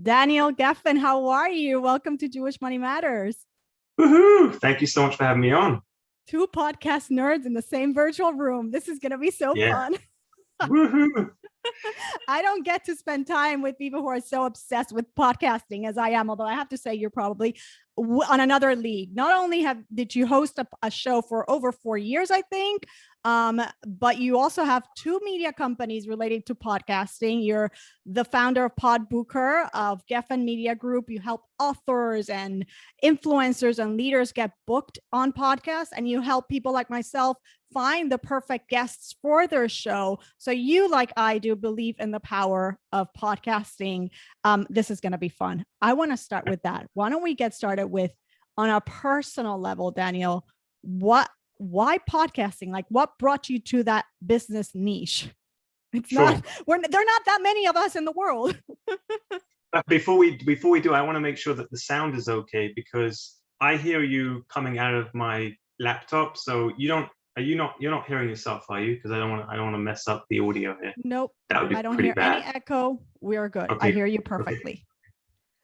Daniel Gefen, how are you? Welcome to Jewish Money Matters. Woohoo! Thank you so much for having me on. Two podcast nerds in the same virtual room. This is going to be so fun. Woohoo! I don't get to spend time with people who are so obsessed with podcasting as I am, although I have to say you're probably on another league. Not only did you host a show for over 4 years, I think, but you also have two media companies related to podcasting. You're the founder of Pod Booker of Gefen Media Group. You help authors and influencers and leaders get booked on podcasts, and you help people like myself find the perfect guests for their show. So you, like I do, believe in the power of podcasting. This is going to be fun. I want to start with that. Why don't we get started with, on a personal level, Daniel, why podcasting? Like, what brought you to that business niche? It's Sure. not, there are not that many of us in the world. Before we do, I want to make sure that the sound is okay, because I hear you coming out of my laptop. So you're not hearing yourself, are you? Because I don't want to mess up the audio here. Nope. That would be I don't pretty hear bad. any echo. We are good. Okay. I hear you perfectly. Okay.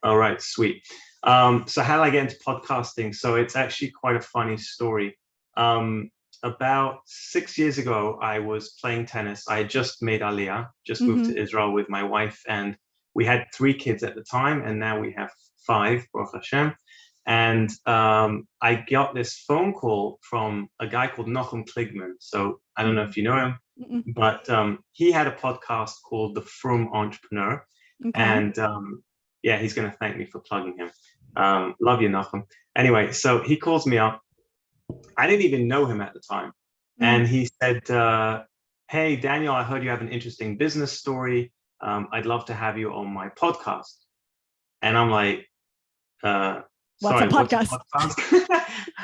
All right, sweet. So how did I get into podcasting? So it's actually quite a funny story. About 6 years ago, I was playing tennis. I had just made Aliyah, just moved to Israel with my wife, and we had 3 kids at the time, and now we have 5, Baruch Hashem. And I got this phone call from a guy called Nachum Kligman. So I don't know if you know him, but he had a podcast called The Frum Entrepreneur. Okay. And yeah, he's going to thank me for plugging him. Love you, Nachum. Anyway, so he calls me up. I didn't even know him at the time. And he said, hey, Daniel, I heard you have an interesting business story. I'd love to have you on my podcast. And I'm like, what's a podcast?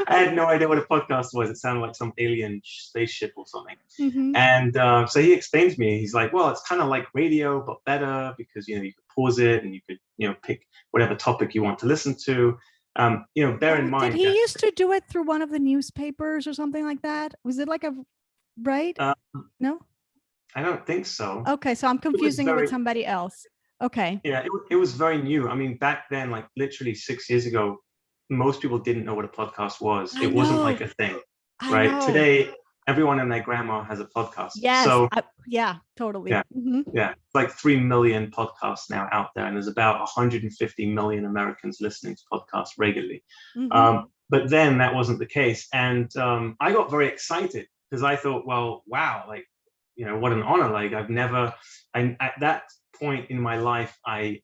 I had no idea what a podcast was. It sounded like some alien spaceship or something. And so he explained to me, he's like, well, it's kind of like radio, but better, because, you could pause it and you could, pick whatever topic you want to listen to. Bear in mind. Did he used to do it through one of the newspapers or something like that? Was it like right? No? I don't think so. Okay, so I'm confusing it with somebody else. Okay. Yeah, it was very new. I mean, back then, like literally 6 years ago, most people didn't know what a podcast was. It wasn't like a thing, right? Today, everyone and their grandma has a podcast. Yes. So, yeah, totally. Yeah. Yeah. Like 3 million podcasts now out there, and there's about 150 million Americans listening to podcasts regularly. But then that wasn't the case. And I got very excited because I thought, well, wow, like, what an honor. Like at that point in my life, I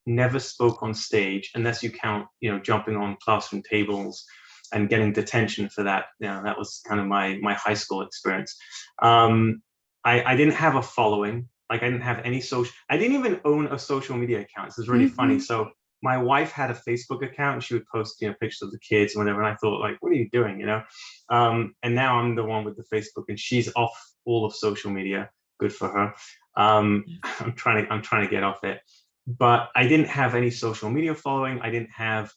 never spoke on stage, unless you count, jumping on classroom tables and getting detention for that. That was kind of my high school experience. I didn't have a following. Like, I didn't have any I didn't even own a social media account. This is really funny. So my wife had a Facebook account, and she would post, pictures of the kids and whatever. And I thought, like, what are you doing? And now I'm the one with the Facebook, and she's off all of social media. Good for her. I'm trying to get off it. But I didn't have any social media following. I didn't have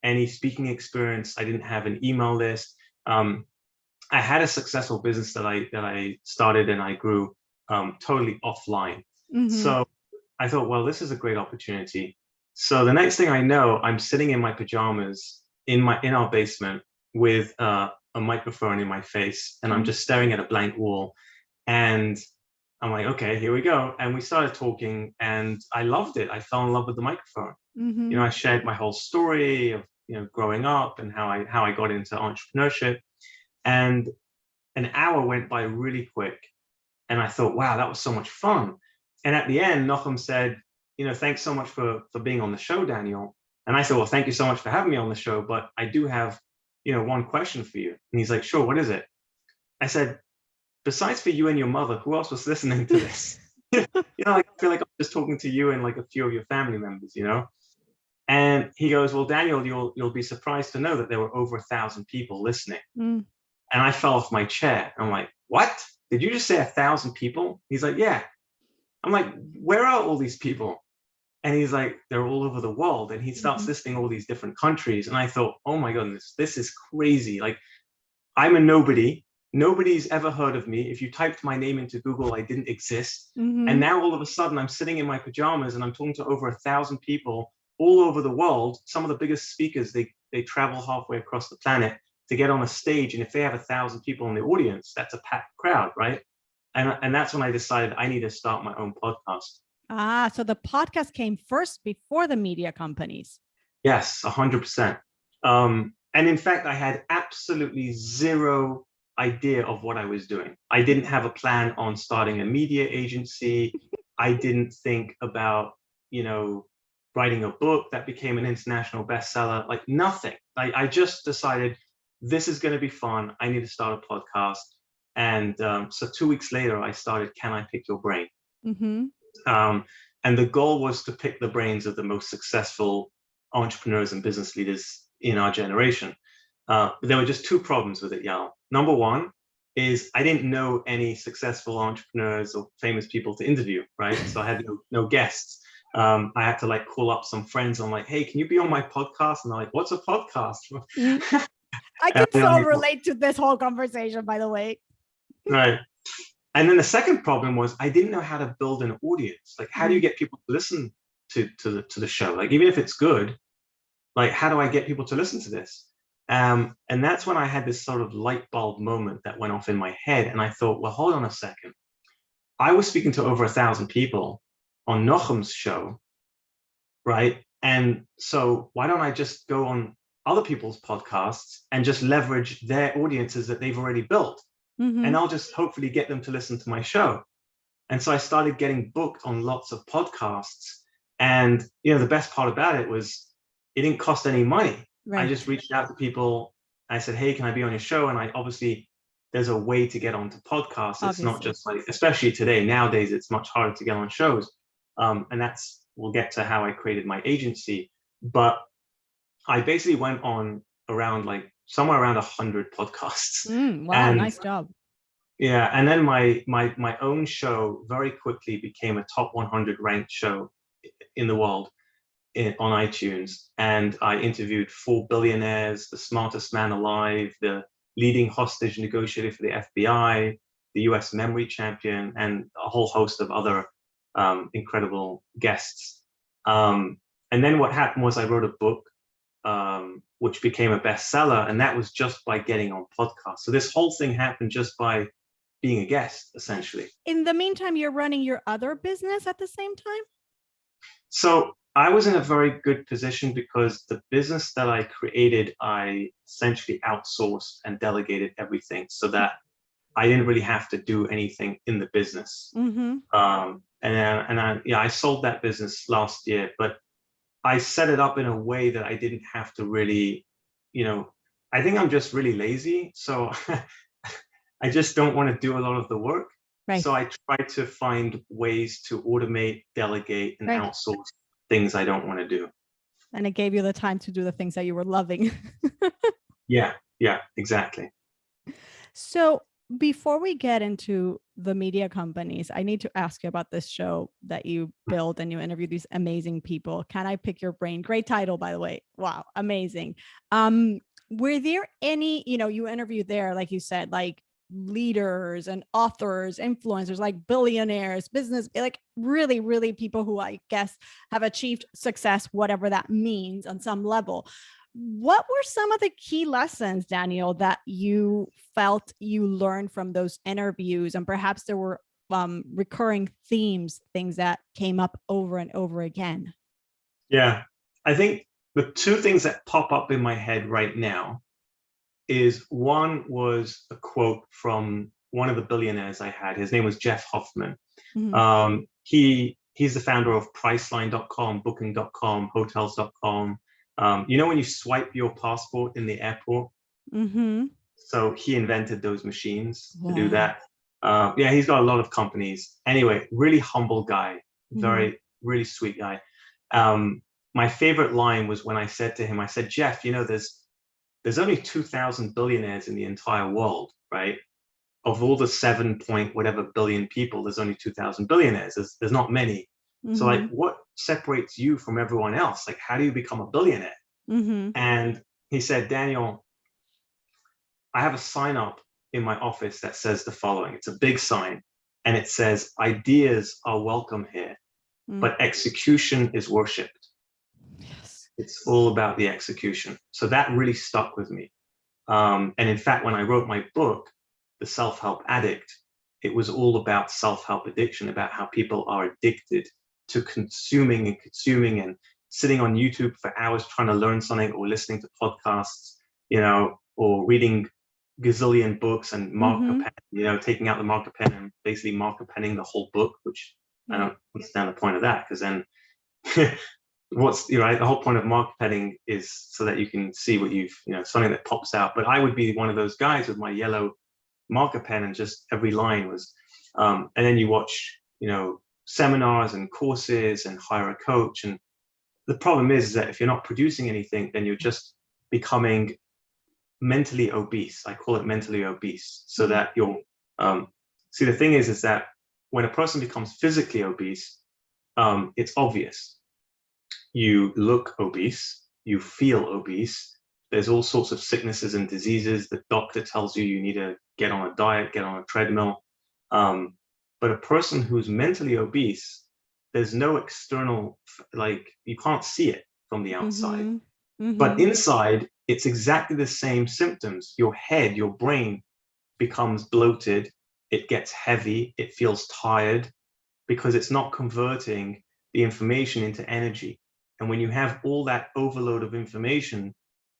any speaking experience. I didn't have an email list. I had a successful business that I started and I grew totally offline. So I thought, well, this is a great opportunity. So the next thing I know, I'm sitting in my pajamas in our basement with a microphone in my face, and I'm just staring at a blank wall. And I'm like, okay, here we go. And we started talking, and I loved it. I fell in love with the microphone. I shared my whole story of growing up and how I got into entrepreneurship. And an hour went by really quick. And I thought, wow, that was so much fun. And at the end, Nachum said, thanks so much for being on the show, Daniel. And I said, well, thank you so much for having me on the show, but I do have, one question for you. And he's like, sure, what is it? I said, besides for you and your mother, who else was listening to this? I feel like I'm just talking to you and like a few of your family members, And he goes, well, Daniel, you'll be surprised to know that there were over 1,000 people listening. And I fell off my chair. I'm like, what? Did you just say 1,000 people? He's like, yeah. I'm like, where are all these people? And he's like, they're all over the world. And he starts listing all these different countries. And I thought, oh my goodness, this is crazy. Like, I'm a nobody. Nobody's ever heard of me. If you typed my name into Google, I didn't exist. And now all of a sudden I'm sitting in my pajamas and I'm talking to over 1,000 people all over the world. Some of the biggest speakers, they travel halfway across the planet to get on a stage. And if they have 1,000 people in the audience, that's a packed crowd, right? And that's when I decided I need to start my own podcast. So the podcast came first before the media companies. Yes, 100%. And in fact, I had absolutely zero idea of what I was doing. I didn't have a plan on starting a media agency. I didn't think about, writing a book that became an international bestseller, like nothing. I just decided this is going to be fun. I need to start a podcast. And so 2 weeks later, I started Can I Pick Your Brain? And the goal was to pick the brains of the most successful entrepreneurs and business leaders in our generation. There were just two problems with it, Yael. Number one is I didn't know any successful entrepreneurs or famous people to interview, right? So I had no guests. I had to call up some friends. I'm like, hey, can you be on my podcast? And they're like, what's a podcast? I can so relate to this whole conversation, by the way. Right. And then the second problem was I didn't know how to build an audience. Like, how do you get people to listen to the show? Like, even if it's good, like, how do I get people to listen to this? And that's when I had this sort of light bulb moment that went off in my head. And I thought, well, hold on a second. I was speaking to over 1,000 people on Nochum's show, right? And so why don't I just go on other people's podcasts and just leverage their audiences that they've already built? And I'll just hopefully get them to listen to my show. And so I started getting booked on lots of podcasts. And, the best part about it was it didn't cost any money. Right. I just reached out to people. I said, hey, can I be on your show? And there's a way to get onto podcasts. It's not just especially today, nowadays, it's much harder to get on shows. And we'll get to how I created my agency. But I basically went on somewhere around 100 podcasts. Wow, nice job. Yeah, and then my own show very quickly became a top 100 ranked show in the world on iTunes. And I interviewed 4 billionaires, the smartest man alive, the leading hostage negotiator for the FBI, the US memory champion, and a whole host of other incredible guests. And then what happened was I wrote a book which became a bestseller, and that was just by getting on podcasts. So this whole thing happened just by being a guest, essentially. In the meantime, you're running your other business at the same time? So I was in a very good position because the business that I created, I essentially outsourced and delegated everything so that I didn't really have to do anything in the business. I sold that business last year, but I set it up in a way that I didn't have to really, I think I'm just really lazy. So I just don't want to do a lot of the work. Right. So I try to find ways to automate, delegate, and outsource things I don't want to do. And it gave you the time to do the things that you were loving. Yeah, exactly. So before we get into the media companies, I need to ask you about this show that you built and you interview these amazing people. Can I Pick Your Brain? Great title, by the way. Wow, amazing. Were there any, you interviewed there, like you said, like leaders and authors, influencers, like billionaires, business, like really, really people who I guess have achieved success, whatever that means on some level. What were some of the key lessons, Daniel, that you felt you learned from those interviews? And perhaps there were recurring themes, things that came up over and over again. Yeah, I think the two things that pop up in my head right now is one was a quote from one of the billionaires I had. His name was Jeff Hoffman. He's the founder of Priceline.com, Booking.com, Hotels.com. When you swipe your passport in the airport? So he invented those machines to do that. He's got a lot of companies. Anyway, really humble guy, really sweet guy. My favorite line was when I said to him, I said, Jeff, there's only 2,000 billionaires in the entire world, right? Of all the 7 point whatever billion people, there's only 2,000 billionaires. There's not many. So what separates you from everyone else? Like, how do you become a billionaire? And he said, Daniel, I have a sign up in my office that says the following. It's a big sign, and it says, "Ideas are welcome here, but execution is worshipped." Yes. It's all about the execution. So that really stuck with me. And in fact, when I wrote my book, The Self-Help Addict, it was all about self-help addiction, about how people are addicted to consuming and sitting on YouTube for hours trying to learn something, or listening to podcasts, or reading gazillion books and marker pen, taking out the marker pen and basically marker penning the whole book, which I don't understand the point of that, because then the whole point of marker penning is so that you can see what something that pops out. But I would be one of those guys with my yellow marker pen, and just every line was, and then you watch, seminars and courses and hire a coach. And the problem is that if you're not producing anything, then you're just becoming mentally obese. I call it mentally obese. So that you're, see, the thing is that when a person becomes physically obese, it's obvious. You look obese, you feel obese. There's all sorts of sicknesses and diseases. The doctor tells you need to get on a diet, get on a treadmill. But a person who's mentally obese, there's no external, you can't see it from the outside. But inside, it's exactly the same symptoms. Your head, your brain becomes bloated. It gets heavy. It feels tired because it's not converting the information into energy. And when you have all that overload of information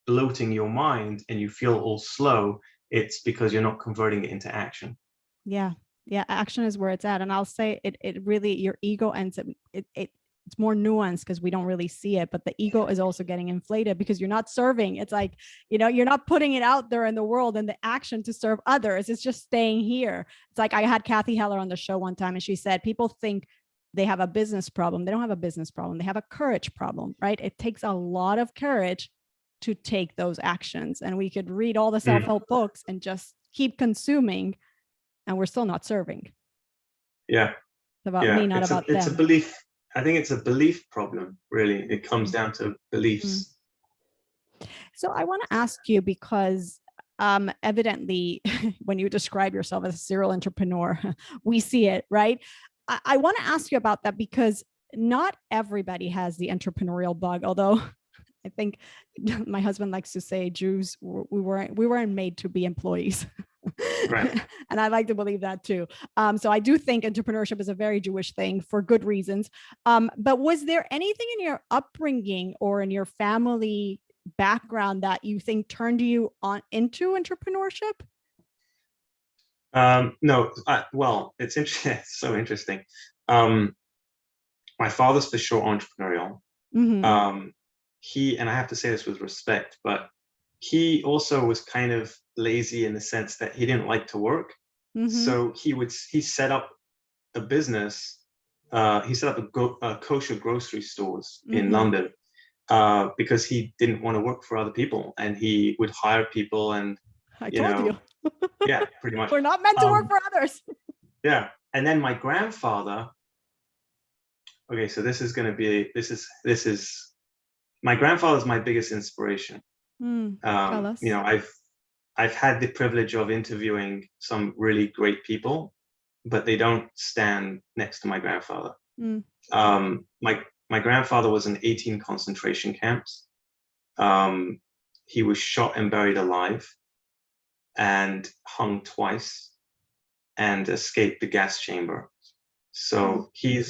bloating your mind and you feel all slow, it's because you're not converting it into action. Yeah. Action is where it's at. And I'll say it really, your ego ends up, it's more nuanced because we don't really see it, but the ego is also getting inflated because you're not serving. It's like, you're not putting it out there in the world and the action to serve others. It's just staying here. It's like, I had Kathy Heller on the show one time, and she said, people think they have a business problem. They don't have a business problem. They have a courage problem, right? It takes a lot of courage to take those actions. And we could read all the self-help books and just keep consuming, and we're still not serving. Yeah. It's about me, not about them. It's a belief. I think it's a belief problem, really. It comes down to beliefs. So I want to ask you, because evidently when you describe yourself as a serial entrepreneur, we see it, right? I want to ask you about that, because not everybody has the entrepreneurial bug, although I think my husband likes to say Jews, we weren't made to be employees. Right. And I like to believe that too. So I do think entrepreneurship is a very Jewish thing for good reasons. But was there anything in your upbringing or in your family background that you think turned you on into entrepreneurship? No. Well, it's interesting. It's so interesting. My father's for sure entrepreneurial. He, and I have to say this with respect, but he also was kind of lazy in the sense that he didn't like to work. So he set up a business. He set up a kosher grocery stores in London because he didn't want to work for other people, and he would hire people. And I told you. Yeah, pretty much. We're not meant to work for others. Yeah. And then my grandfather, okay, so this is my grandfather's my biggest inspiration. Tell us. I've had the privilege of interviewing some really great people, but they don't stand next to my grandfather. My grandfather was in 18 concentration camps. He was shot and buried alive, and hung twice, and escaped the gas chamber. So he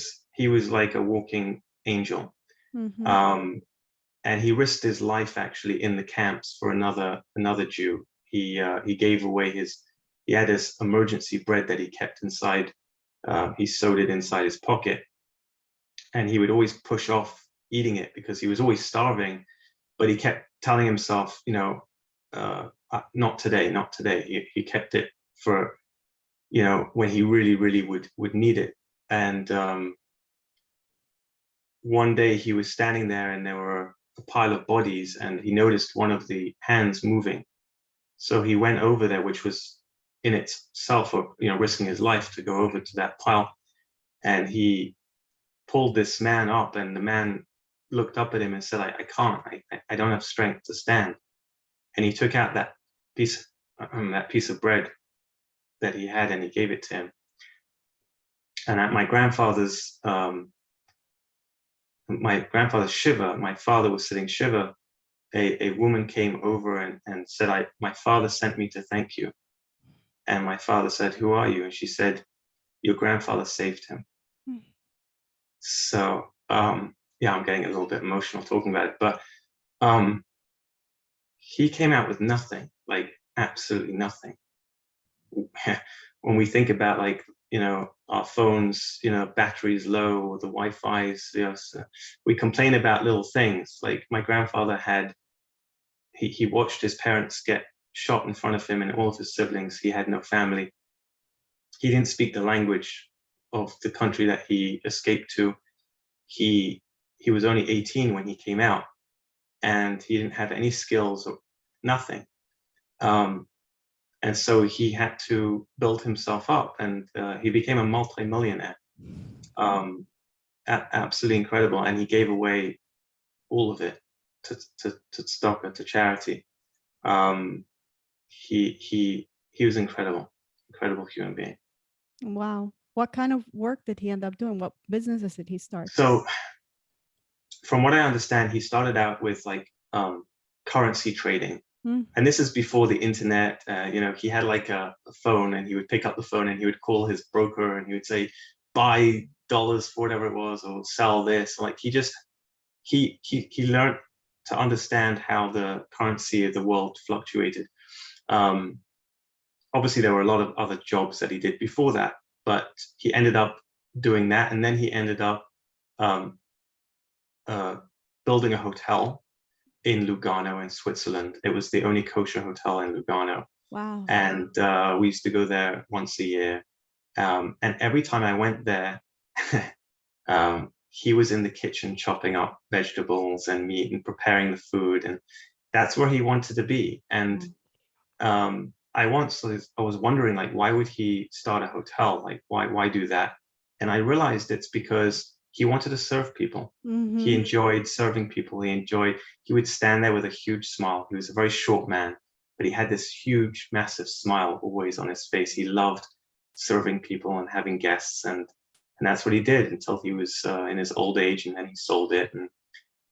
was like a walking angel. And he risked his life actually in the camps for another Jew. He gave away he had this emergency bread that he kept inside. He sewed it inside his pocket, and he would always push off eating it because he was always starving. But he kept telling himself, not today, not today. He kept it for, when he really, really would need it. And one day he was standing there, and there were a pile of bodies, and he noticed one of the hands moving. So he went over there, which was in itself, risking his life to go over to that pile. And he pulled this man up, and the man looked up at him and said, I can't, I don't have strength to stand. And he took out that piece of bread, that he had, and he gave it to him. And at my grandfather's shiva, my father was sitting shiva, a woman came over and said, my father sent me to thank you. And my father said, who are you? And she said, your grandfather saved him. So yeah, I'm getting a little bit emotional talking about it, but he came out with nothing, like absolutely nothing. When we think about, like, our phones, batteries low, or the Wi-Fi's, so we complain about little things. Like my grandfather he watched his parents get shot in front of him and all of his siblings. He had no family. He didn't speak the language of the country that he escaped to. He was only 18 when he came out, and he didn't have any skills or nothing. And so he had to build himself up, and he became a multi-millionaire. Absolutely incredible. And he gave away all of it to tzedakah, to charity. He was incredible human being. Wow. What kind of work did he end up doing? What businesses did he start? So from what I understand, he started out with like currency trading. And this is before the internet. He had like a phone, and he would pick up the phone and he would call his broker and he would say, buy dollars for whatever it was, or sell this. Like he learned to understand how the currency of the world fluctuated. Obviously there were a lot of other jobs that he did before that, but he ended up doing that. And then he ended up building a hotel in Lugano in Switzerland. It was the only kosher hotel in Lugano. Wow. And we used to go there once a year. And every time I went there, he was in the kitchen chopping up vegetables and meat and preparing the food. And that's where he wanted to be. And I was wondering, like, why would he start a hotel? Like, why do that? And I realized it's because he wanted to serve people. He enjoyed serving people. He would stand there with a huge smile. He was a very short man, but he had this huge, massive smile always on his face. He loved serving people and having guests. And that's what he did until he was in his old age. And then he sold it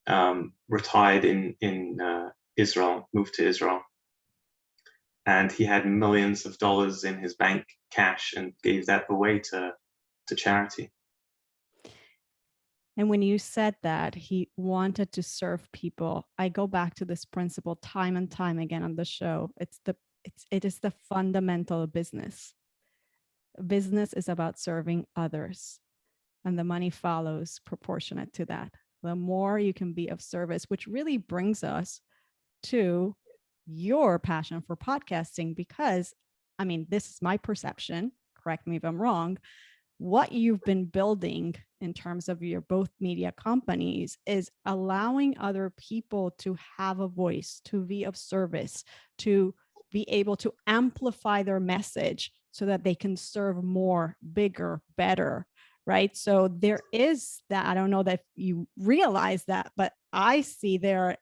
and retired in Israel, moved to Israel. And he had millions of dollars in his bank cash and gave that away to charity. And when you said that he wanted to serve people, I go back to this principle time and time again on the show. It is the fundamental of business. Business is about serving others, and the money follows proportionate to that. The more you can be of service, which really brings us to your passion for podcasting, because, I mean, this is my perception. Correct me if I'm wrong. What you've been building in terms of your both media companies is allowing other people to have a voice, to be of service, to be able to amplify their message so that they can serve more, bigger, better, right? So there is that. I don't know that you realize that, but I see there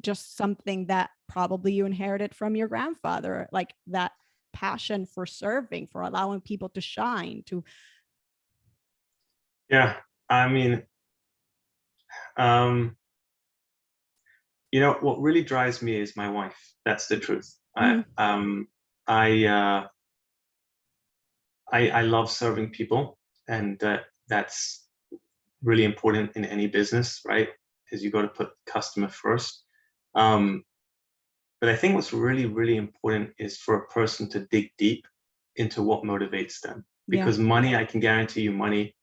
just something that probably you inherited from your grandfather, like that passion for serving, for allowing people to shine, to. Yeah, I mean, what really drives me is my wife. That's the truth. I love serving people, and that's really important in any business, right? Because you got to put customer first. But I think what's really, really important is for a person to dig deep into what motivates them. Because money, I can guarantee you, money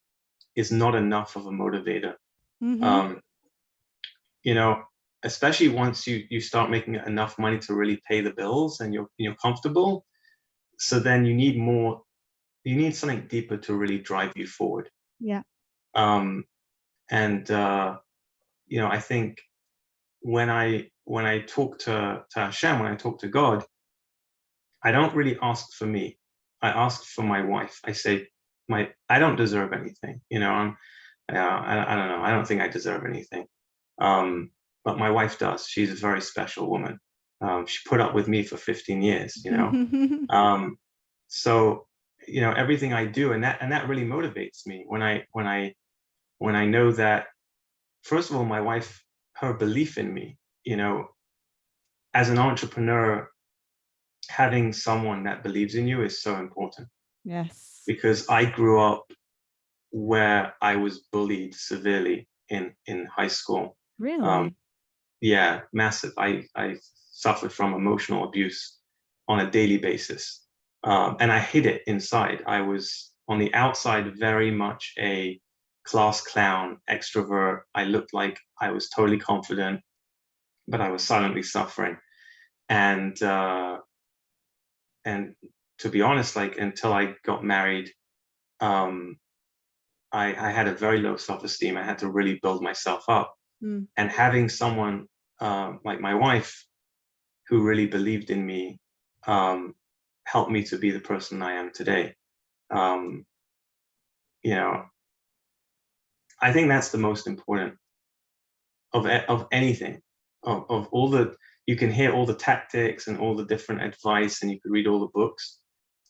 is not enough of a motivator. Especially once you start making enough money to really pay the bills and you're comfortable. So then you need something deeper to really drive you forward. Yeah. I think when I talk to Hashem, when I talk to God, I don't really ask for me. I ask for my wife. I say, I don't deserve anything. I don't know. I don't think I deserve anything. But my wife does. She's a very special woman. She put up with me for 15 years, So, everything I do, and that really motivates me when I know that, first of all, my wife, her belief in me, as an entrepreneur, having someone that believes in you is so important, Yes. because I grew up where I was bullied severely in high school. Um, Really? yeah, massive. I suffered from emotional abuse on a daily basis. And I hid it inside. I was on the outside very much a class clown, extrovert. I looked like I was totally confident, but I was silently suffering. And and to be honest, like, until I got married, um, I had a very low self-esteem. I had to really build myself up. Mm. And having someone like my wife, who really believed in me, um, helped me to be the person I am today. Um, you know, I think that's the most important of anything. Of all the, you can hear all the tactics and all the different advice, and you could read all the books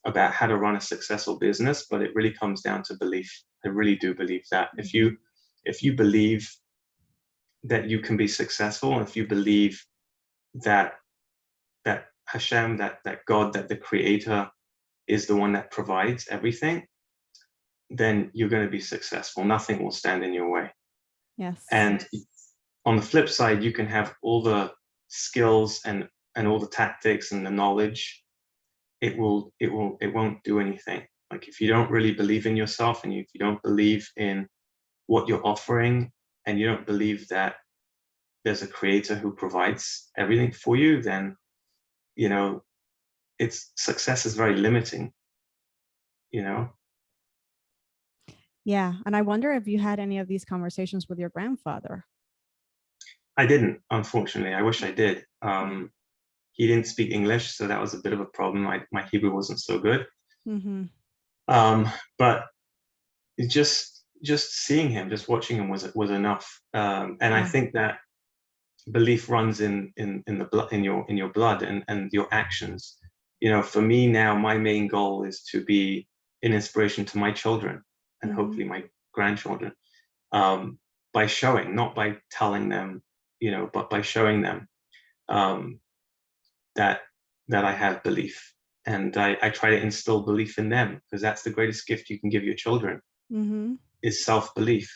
about how to run a successful business, but it really comes down to belief. I really do believe that if you believe that you can be successful, and if you believe that Hashem, that God, that the creator is the one that provides everything, then you're going to be successful. Nothing will stand in your way. Yes. And on the flip side, you can have all the skills and all the tactics and the knowledge. It won't do anything. Like, if you don't really believe in yourself, and if you don't believe in what you're offering, and you don't believe that there's a creator who provides everything for you, then it's success is very limiting. Yeah. And I wonder if you had any of these conversations with your grandfather. I didn't, unfortunately. I wish I did. He didn't speak English, so that was a bit of a problem. My Hebrew wasn't so good. Mm-hmm. But just seeing him, just watching him was enough. And I think that belief runs in the blood, in your blood, and your actions. For me now, my main goal is to be an inspiration to my children, and hopefully my grandchildren, by showing, not by telling them, but by showing them that I have belief, and I try to instill belief in them, because that's the greatest gift you can give your children, is self-belief.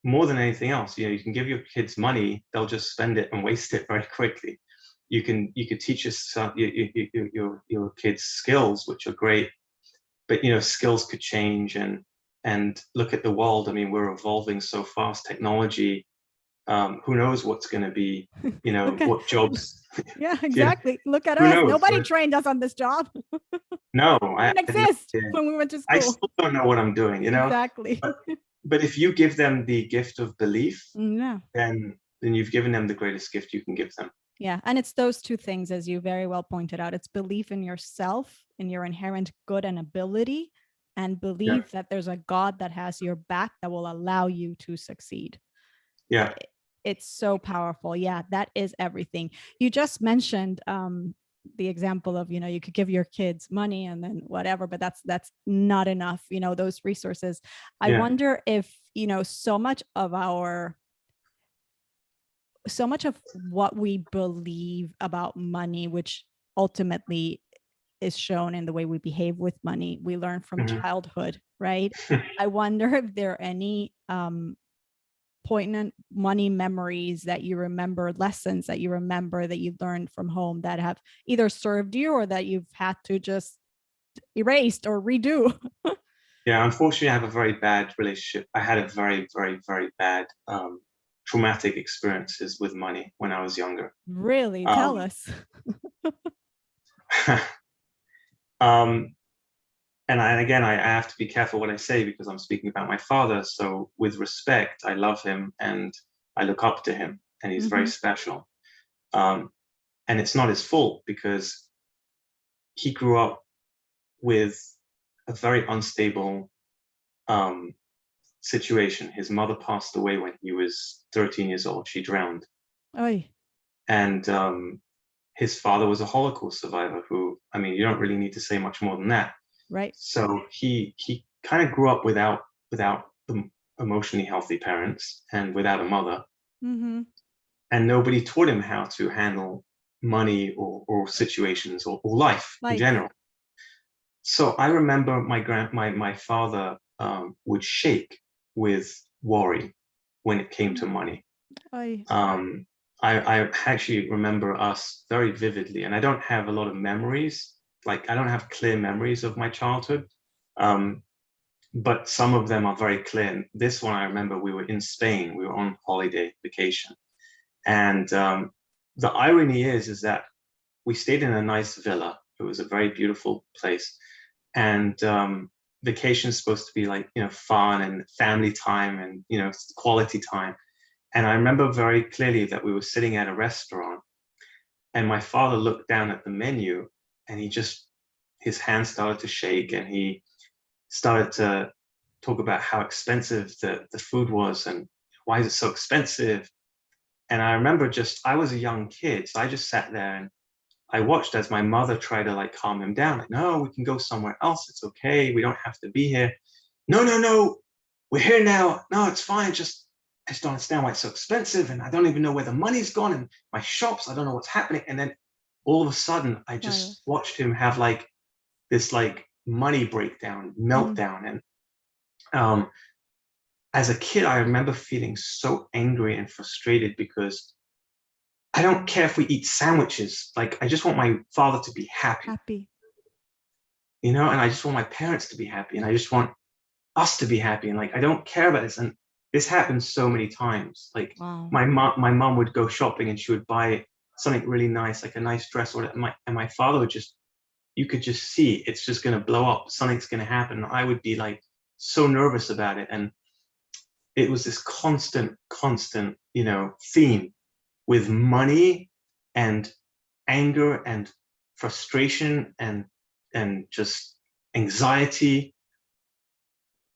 More than anything else, you can give your kids money, they'll just spend it and waste it very quickly. You could teach your kids skills, which are great, but skills could change, and look at the world. I mean, we're evolving so fast, technology. Who knows what's going to be, what jobs. Yeah, exactly. Look at who us. knows? Nobody trained us on this job. No, I didn't exist when we went to school. I still don't know what I'm doing, Exactly. But if you give them the gift of belief, Yeah. then you've given them the greatest gift you can give them. Yeah. And it's those two things, as you very well pointed out. It's belief in yourself, in your inherent good and ability, and believe that there's a God that has your back, that will allow you to succeed. Yeah. It's so powerful. Yeah, that is everything. You just mentioned the example of, you could give your kids money and then whatever, but that's not enough, those resources. I wonder if, so much of what we believe about money, which ultimately is shown in the way we behave with money, we learn from childhood, right? I wonder if there are any poignant money memories that you remember, lessons that you remember that you learned from home, that have either served you or that you've had to just erase or redo. Yeah, unfortunately, I have a very bad relationship. I had a very, very, very bad traumatic experiences with money when I was younger. Really? Tell us. And again, I have to be careful what I say, because I'm speaking about my father. So with respect, I love him and I look up to him, and he's very special. And it's not his fault, because he grew up with a very unstable situation. His mother passed away when he was 13 years old. She drowned. Oy. And his father was a Holocaust survivor who, I mean, you don't really need to say much more than that. Right. So he kind of grew up without emotionally healthy parents and without a mother, Mm-hmm. and nobody taught him how to handle money or situations or life in Life. general. So I remember my father would shake with worry when it came to money. I. Um, I actually remember us very vividly, and I don't have a lot of memories. Like I don't have clear memories of my childhood, um, but some of them are very clear. And this one I remember we were in Spain. We were on holiday vacation, and the irony is that we stayed in a nice villa. It was a very beautiful place, and vacation is supposed to be like fun and family time and quality time. And I remember very clearly that we were sitting at a restaurant, and my father looked down at the menu, and his hands started to shake, and he started to talk about how expensive the food was and why is it so expensive. And I remember I was a young kid, so I just sat there and I watched as my mother tried to like calm him down. Like, no, we can go somewhere else. It's okay. We don't have to be here. No, no, no. We're here now. No, it's fine. I just don't understand why it's so expensive. And I don't even know where the money's gone. And my shops, I don't know what's happening. And then all of a sudden, I just watched him have like this like money breakdown, meltdown. And as a kid, I remember feeling so angry and frustrated because I don't care if we eat sandwiches. Like, I just want my father to be happy. And I just want my parents to be happy. And I just want us to be happy. And like, I don't care about this. And this happens so many times. Like my mom would go shopping and she would buy something really nice, like a nice dress or whatever. And my father would you could just see it's just going to blow up. Something's going to happen. I would be like so nervous about it. And it was this constant, theme with money and anger and frustration and just anxiety.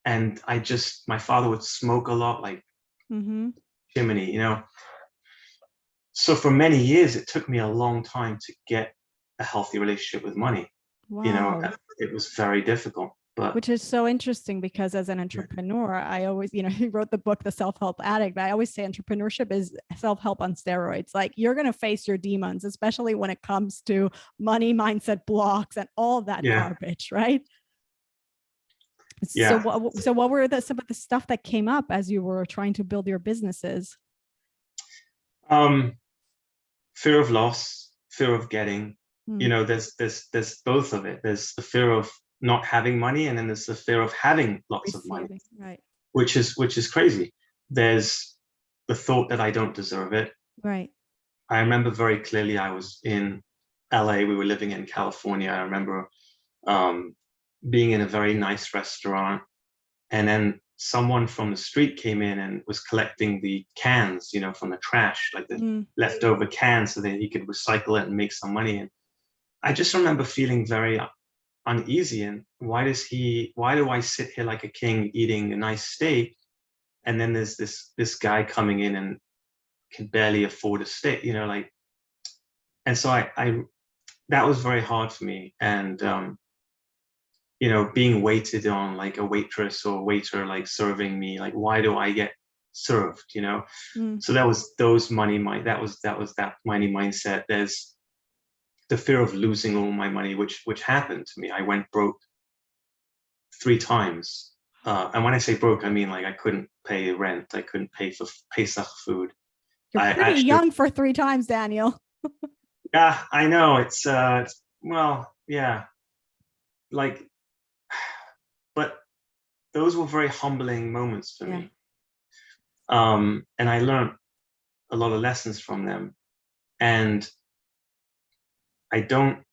And my father would smoke a lot, like chimney, So for many years, it took me a long time to get a healthy relationship with money. It was very difficult. But which is so interesting because as an entrepreneur, I always, he wrote the book, The Self-Help Addict, but I always say entrepreneurship is self-help on steroids. Like you're going to face your demons, especially when it comes to money, mindset blocks, and all that garbage, right? Yeah. So what were some of the stuff that came up as you were trying to build your businesses? Fear of loss, fear of getting, there's both of it. There's the fear of not having money, and then there's the fear of having lots of money, right? Which is crazy. There's the thought that I don't deserve it. Right. I remember very clearly I was in LA. We were living in California. I remember being in a very nice restaurant, and then someone from the street came in and was collecting the cans, from the trash, like the leftover cans, so that he could recycle it and make some money. And I just remember feeling very uneasy. And why do I sit here like a king eating a nice steak, and then there's this guy coming in and can barely afford a steak, and so I that was very hard for me. And being waited on, like a waitress or waiter, like serving me, like, why do I get served, So that was that money mindset. There's the fear of losing all my money, which happened to me. I went broke 3 times. And when I say broke, I mean like I couldn't pay rent. I couldn't pay for Pesach food. You're pretty young for 3 times, Daniel. Yeah, I know. It's well, yeah. Like, but those were very humbling moments for me. And I learned a lot of lessons from them. And I don't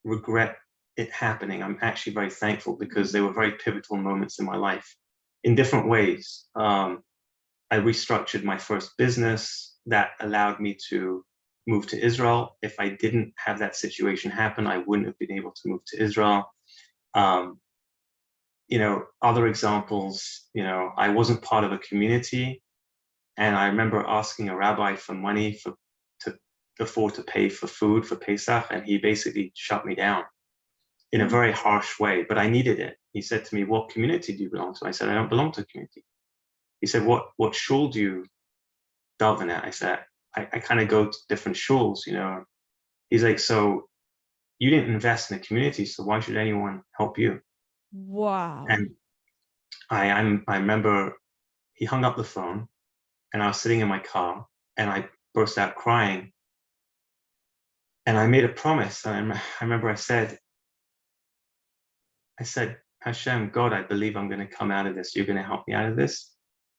regret it happening. I'm actually very thankful because they were very pivotal moments in my life in different ways. I restructured my first business that allowed me to move to Israel. If I didn't have that situation happen, I wouldn't have been able to move to Israel. Other examples, I wasn't part of a community. And I remember asking a rabbi for money to afford to pay for food for Pesach, and he basically shut me down. in a very harsh way, but I needed it. He said to me, "What community do you belong to?" I said, "I don't belong to a community." He said, "What shul do you daven at?" I said, I kind of go to different shuls, you know. He's like, "So you didn't invest in the community, so why should anyone help you?" Wow. And I remember he hung up the phone, and I was sitting in my car, and I burst out crying, and I made a promise. And I remember I said, "Hashem, God, I believe I'm going to come out of this. You're going to help me out of this,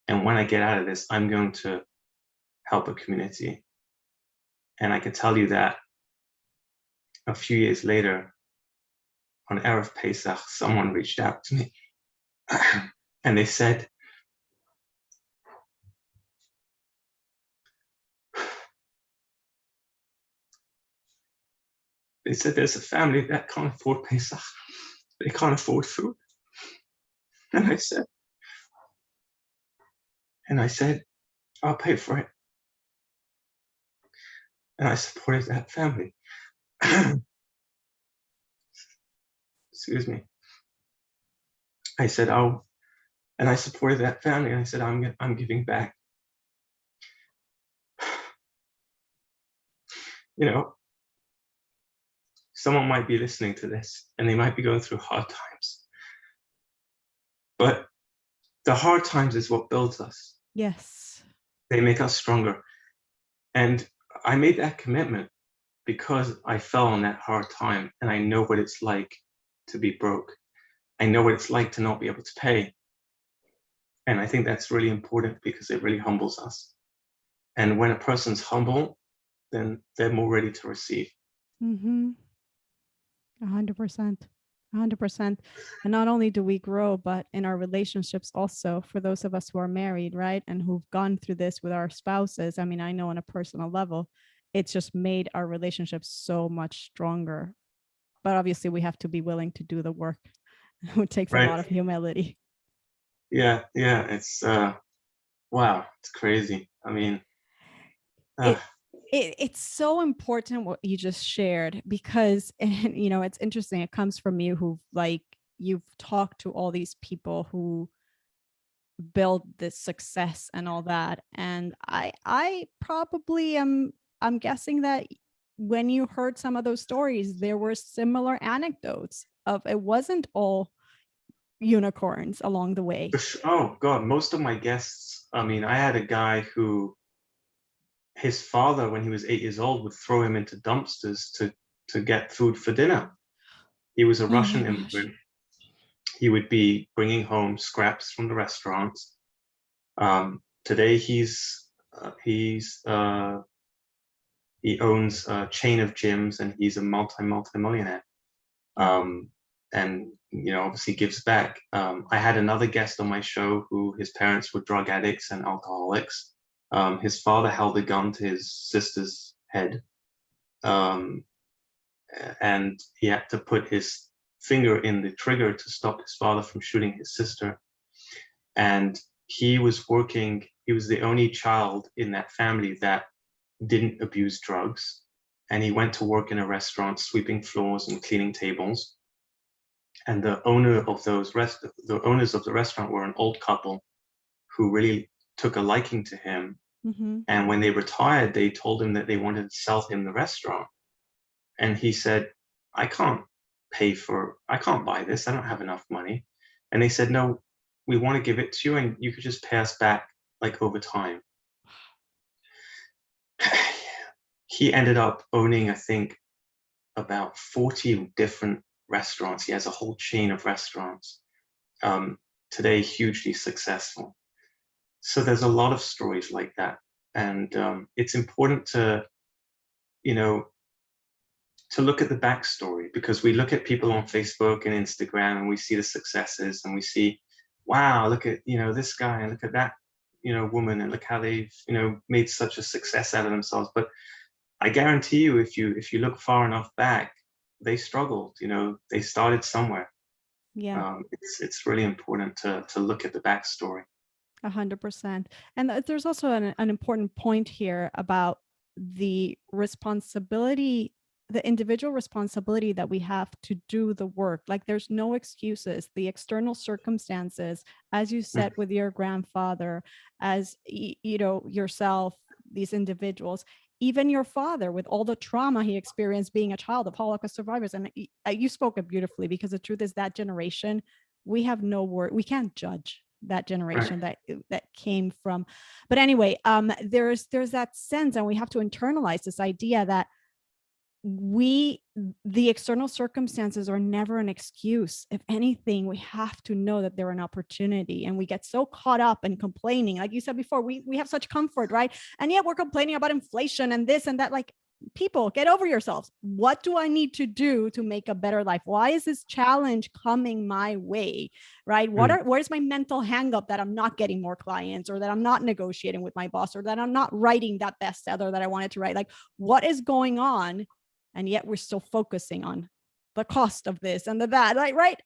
and when I get out of this, I'm going to help a community." And I can tell you that a few years later, on Erev Pesach, someone reached out to me and they said, "There's a family that can't afford Pesach. They can't afford food." And I said, "I'll pay for it." And I supported that family. Excuse me. I said, and I supported that family. And I said, I'm giving back. You know, someone might be listening to this and they might be going through hard times. But the hard times is what builds us. Yes. They make us stronger. And I made that commitment because I fell on that hard time, and I know what it's like to be broke. I know what it's like to not be able to pay. And I think that's really important because it really humbles us. And when a person's humble, then they're more ready to receive. 100%. 100%. And not only do we grow, but in our relationships also, for those of us who are married, right? And who've gone through this with our spouses. I mean, I know on a personal level, it's just made our relationships so much stronger. But obviously we have to be willing to do the work. It takes a lot of humility. Yeah. It's wow, it's crazy. I mean, it's so important what you just shared, because you know, it's interesting. It comes from you who, like, you've talked to all these people who build this success and all that. And I probably I'm guessing that when you heard some of those stories, there were similar anecdotes of it wasn't all unicorns along the way. oh God, most of my guests, I mean, I had a guy who his father, when he was 8 years old, would throw him into dumpsters to get food for dinner. He was a Russian immigrant. He would be bringing home scraps from the restaurants. Today he owns a chain of gyms, and he's a multi-millionaire. And you know, obviously gives back. I had another guest on my show who his parents were drug addicts and alcoholics. His father held a gun to his sister's head, and he had to put his finger in the trigger to stop his father from shooting his sister. And he was the only child in that family that didn't abuse drugs. And he went to work in a restaurant, sweeping floors and cleaning tables. And the owners of the restaurant were an old couple who really took a liking to him. And when they retired, they told him that they wanted to sell him the restaurant. And he said, I can't buy this. I don't have enough money. And they said, "No, we want to give it to you, and you could just pay us back like over time." He ended up owning, I think, about 40 different restaurants. He has a whole chain of restaurants. Today, hugely successful. So there's a lot of stories like that. And it's important to, you know, to look at the backstory, because we look at people on Facebook and Instagram and we see the successes and we see, wow, look at, you know, this guy and look at that, you know, woman, and look how they've, you know, made such a success out of themselves. But I guarantee you, if you look far enough back, they struggled, you know, they started somewhere. Yeah. It's really important to look at the backstory. 100%. And there's also an important point here about the responsibility the individual responsibility that we have to do the work. Like there's no excuses. The external circumstances, as you said with your grandfather, as you know, yourself, these individuals, even your father with all the trauma he experienced being a child of Holocaust survivors. And you spoke it beautifully, because the truth is that generation, we have no word, we can't judge that generation that came from. But anyway, there's that sense, and we have to internalize this idea that the external circumstances are never an excuse. If anything, we have to know that they're an opportunity, and we get so caught up in complaining. Like you said before, we have such comfort, right? And yet we're complaining about inflation and this and that. Like, people, get over yourselves. What do I need to do to make a better life? Why is this challenge coming my way, right? Where's my mental hang up that I'm not getting more clients, or that I'm not negotiating with my boss, or that I'm not writing that bestseller that I wanted to write? Like, what is going on? And yet we're still focusing on the cost of this and the that, like, right?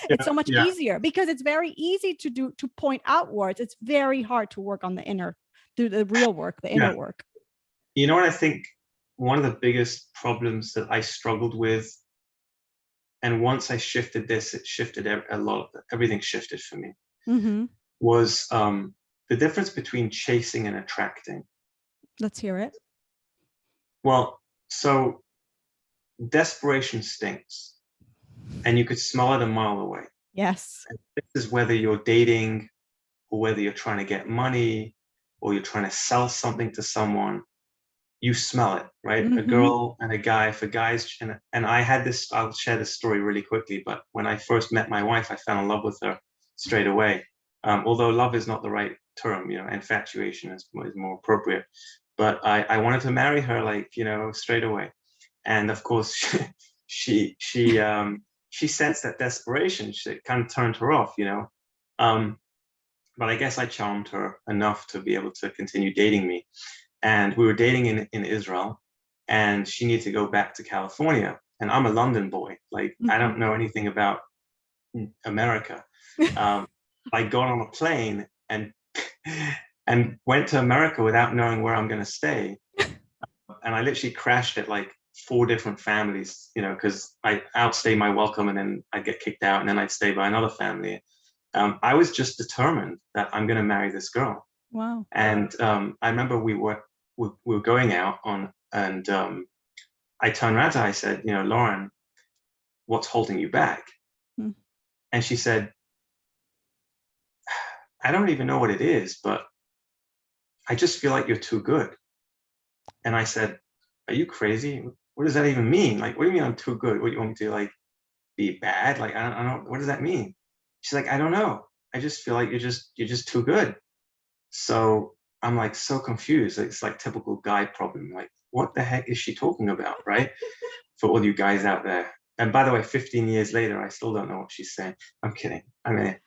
It's so much easier, because it's very easy to point outwards. It's very hard to work on the inner, through the real work, the inner work. You know what I think? One of the biggest problems that I struggled with, and once I shifted this, it shifted a lot. Everything shifted for me. Was the difference between chasing and attracting. Let's hear it. Well, so desperation stinks, and you could smell it a mile away. Yes. And this is whether you're dating, or whether you're trying to get money, or you're trying to sell something to someone. You smell it, right? A girl and a guy, for guys, and I had this, I'll share this story really quickly, but when I first met my wife, I fell in love with her straight away. Although love is not the right term, you know, infatuation is more appropriate. But I wanted to marry her, like, you know, straight away. And of course, she sensed that desperation. It kind of turned her off, you know. But I guess I charmed her enough to be able to continue dating me. And we were dating in Israel, and she needed to go back to California. And I'm a London boy. Like, I don't know anything about America. I got on a plane and went to America without knowing where I'm going to stay. And I literally crashed at like 4 different families, you know, because I outstay my welcome, and then I'd get kicked out, and then I'd stay by another family. I was just determined that I'm going to marry this girl. Wow. And I remember we were going out on, and I turned around to her, I said, you know, Lauren, what's holding you back? And she said, I don't even know what it is, but I just feel like you're too good. And I said, are you crazy? What does that even mean? Like, what do you mean I'm too good? What, do you want me to, like, be bad? Like, I don't, what does that mean? She's like, I don't know. I just feel like you're just too good. So I'm like so confused. It's like typical guy problem. Like, what the heck is she talking about, right? For all you guys out there. And by the way, 15 years later, I still don't know what she's saying. I'm kidding. I mean,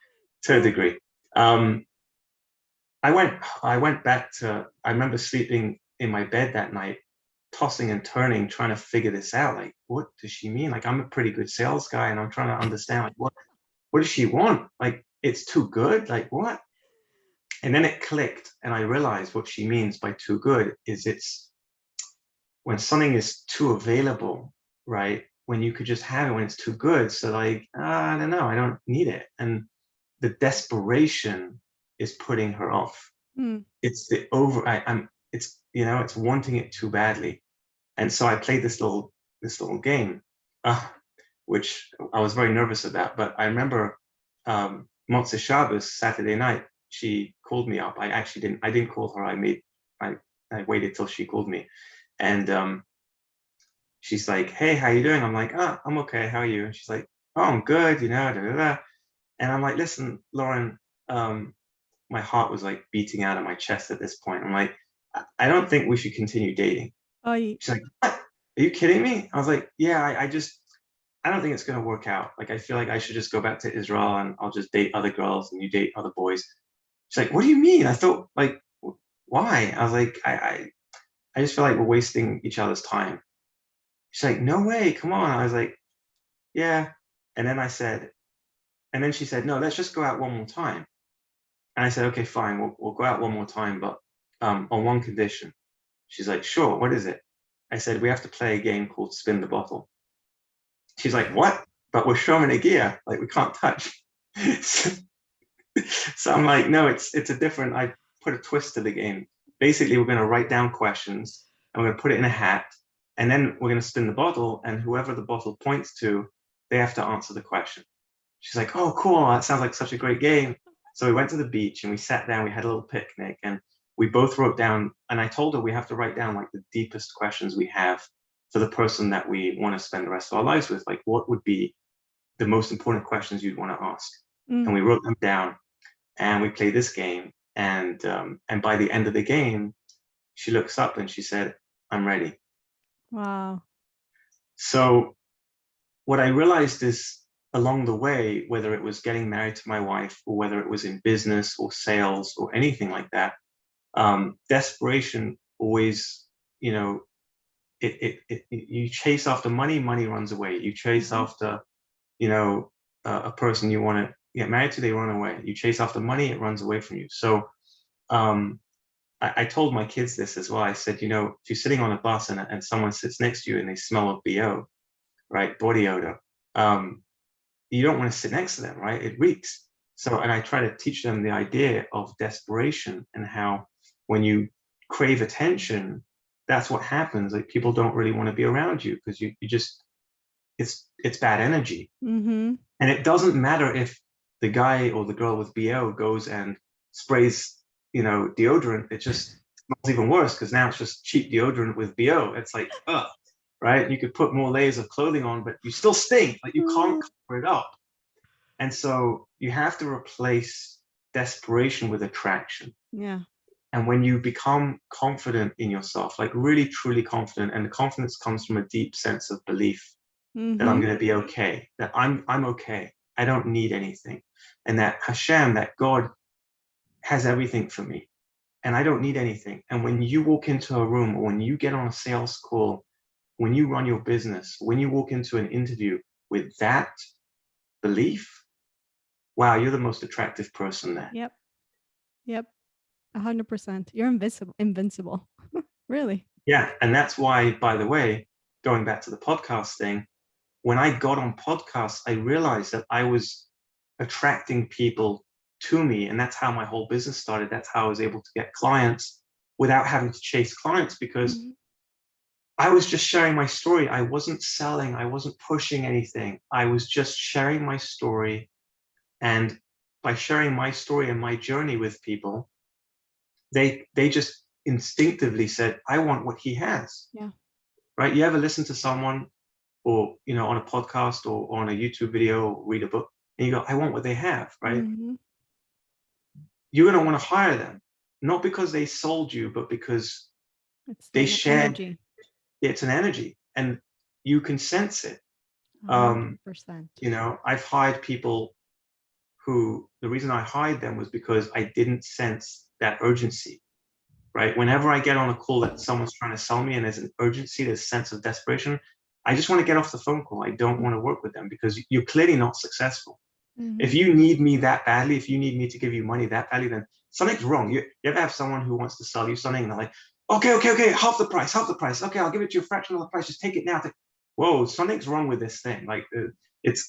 to a degree. I went back to, I remember sleeping in my bed that night, tossing and turning, trying to figure this out. Like, what does she mean? Like, I'm a pretty good sales guy, and I'm trying to understand, like, what does she want? Like, it's too good? Like, what? And then it clicked, and I realized what she means by too good is it's when something is too available, right? When you could just have it when it's too good. So like, I don't know, I don't need it. And the desperation is putting her off. It's the it's, you know, it's wanting it too badly. And so I played this little game, which I was very nervous about. But I remember Motzei Shabbos, Saturday night, she called me up. I didn't call her. I waited till she called me. And she's like, hey, how you doing? I'm like, I'm okay. How are you? And she's like, oh, I'm good, you know, da, da, da. And I'm like, listen, Lauren, my heart was like beating out of my chest at this point. I'm like, I don't think we should continue dating. She's like, what? Are you kidding me? I was like, yeah, I don't think it's going to work out. Like, I feel like I should just go back to Israel, and I'll just date other girls and you date other boys. She's like, what do you mean? I thought, like, why? I was like, I just feel like we're wasting each other's time. She's like, no way, come on. I was like, yeah. And then she said, no, let's just go out one more time. And I said, okay, fine, we'll go out one more time, but on one condition. She's like, sure, what is it? I said, we have to play a game called Spin the Bottle. She's like, what? But we're showing a gear, like we can't touch. So I'm like, no, it's a different, I put a twist to the game. Basically, we're going to write down questions and we're going to put it in a hat. And then we're going to spin the bottle, and whoever the bottle points to, they have to answer the question. She's like, oh, cool. That sounds like such a great game. So we went to the beach and we sat down, we had a little picnic, and we both wrote down, and I told her we have to write down like the deepest questions we have for the person that we want to spend the rest of our lives with. Like, what would be the most important questions you'd want to ask? And we wrote them down, and we played this game. And by the end of the game, she looks up and she said, I'm ready. Wow. So what I realized is along the way, whether it was getting married to my wife or whether it was in business or sales or anything like that, desperation always, you know, you chase after money, money runs away. You chase after, you know, a person you want to get married to, they run away. You chase after money, it runs away from you. So I told my kids this as well. I said, you know, if you're sitting on a bus and someone sits next to you and they smell of BO, right, body odor, you don't want to sit next to them, right? It reeks. So, and I try to teach them the idea of desperation and how when you crave attention, that's what happens. Like people don't really want to be around you because you just, it's bad energy. And it doesn't matter if the guy or the girl with BO goes and sprays, you know, deodorant. It just smells even worse because now it's just cheap deodorant with BO. It's like, ugh, right? You could put more layers of clothing on, but you still stink. Like you can't cover it up. And so you have to replace desperation with attraction. Yeah. And when you become confident in yourself, like really truly confident, and the confidence comes from a deep sense of belief that I'm going to be okay, that I'm okay. I don't need anything. And that Hashem, that God has everything for me and I don't need anything. And when you walk into a room or when you get on a sales call, when you run your business, when you walk into an interview with that belief, wow, you're the most attractive person there. Yep. 100%. You're invincible. Really. Yeah. And that's why, by the way, going back to the podcast thing, when I got on podcasts, I realized that I was attracting people to me. And that's how my whole business started. That's how I was able to get clients without having to chase clients, because I was just sharing my story. I wasn't selling. I wasn't pushing anything. I was just sharing my story. And by sharing my story and my journey with people, they just instinctively said, I want what he has. Yeah. Right? You ever listen to someone or, you know, on a podcast or on a YouTube video or read a book and you go, I want what they have, right? You're going to want to hire them, not because they sold you, but because they shared energy. It's an energy and you can sense it. 100%. You know, I've hired people who, the reason I hired them was because I didn't sense that urgency, right? Whenever I get on a call that someone's trying to sell me and there's an urgency, there's a sense of desperation, I just want to get off the phone call. I don't want to work with them because you're clearly not successful. If you need me that badly, if you need me to give you money that badly, then something's wrong. You ever have someone who wants to sell you something and they're like, okay, half the price. Okay, I'll give it to you a fraction of the price. Just take it now. Whoa, something's wrong with this thing. Like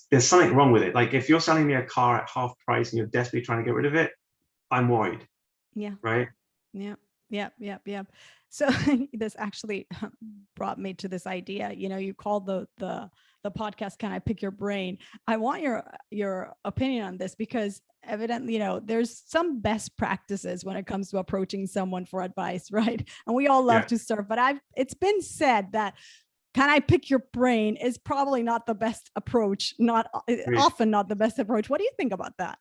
there's something wrong with it. Like if you're selling me a car at half price and you're desperately trying to get rid of it, I'm worried. Yeah. Right. Yeah. So this actually brought me to this idea. You know, you called the podcast, Can I Pick Your Brain? I want your opinion on this because evidently, you know, there's some best practices when it comes to approaching someone for advice, right? And we all love to serve, but it's been said that Can I Pick Your Brain is probably not the best approach, often not the best approach. What do you think about that?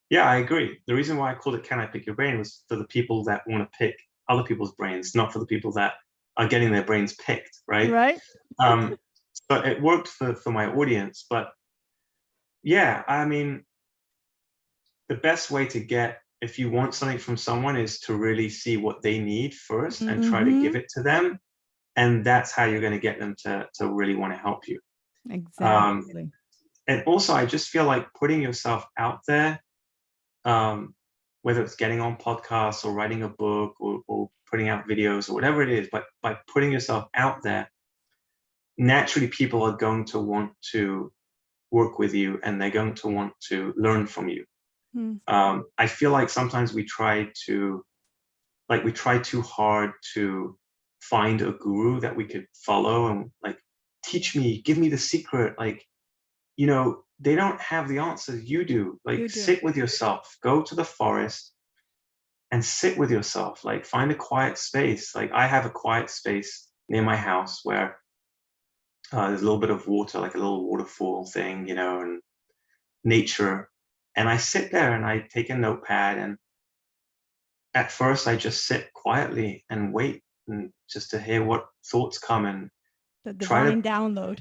Yeah, I agree. The reason why I called it Can I Pick Your Brain was for the people that want to pick other people's brains, not for the people that are getting their brains picked, right? Right. So it worked for my audience. But yeah, I mean, the best way to get, if you want something from someone, is to really see what they need first and try to give it to them. And that's how you're going to get them to really want to help you. Exactly. And also, I just feel like putting yourself out there whether it's getting on podcasts or writing a book or putting out videos or whatever it is, but by putting yourself out there, naturally people are going to want to work with you and they're going to want to learn from you. I feel like sometimes we try too hard to find a guru that we could follow and like, teach me, give me the secret. Like, you know, they don't have the answers. You do. Like, sit with yourself, go to the forest and sit with yourself. Like, find a quiet space. Like, I have a quiet space near my house where there's a little bit of water, like a little waterfall thing, you know, and nature. And I sit there and I take a notepad, and at first I just sit quietly and wait and just to hear what thoughts come and the divine download.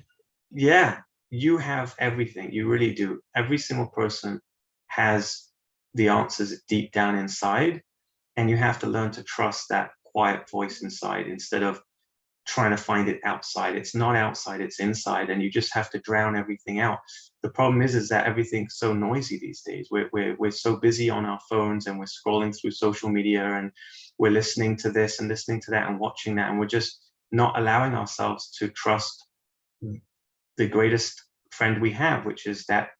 Yeah, you have everything. You really do. Every single person has the answers deep down inside, and you have to learn to trust that quiet voice inside instead of trying to find it outside. It's not outside, it's inside, and you just have to drown everything out. The problem is that everything's so noisy these days. We're so busy on our phones, and we're scrolling through social media, and we're listening to this and listening to that and watching that, and we're just not allowing ourselves to trust the greatest friend we have, which is that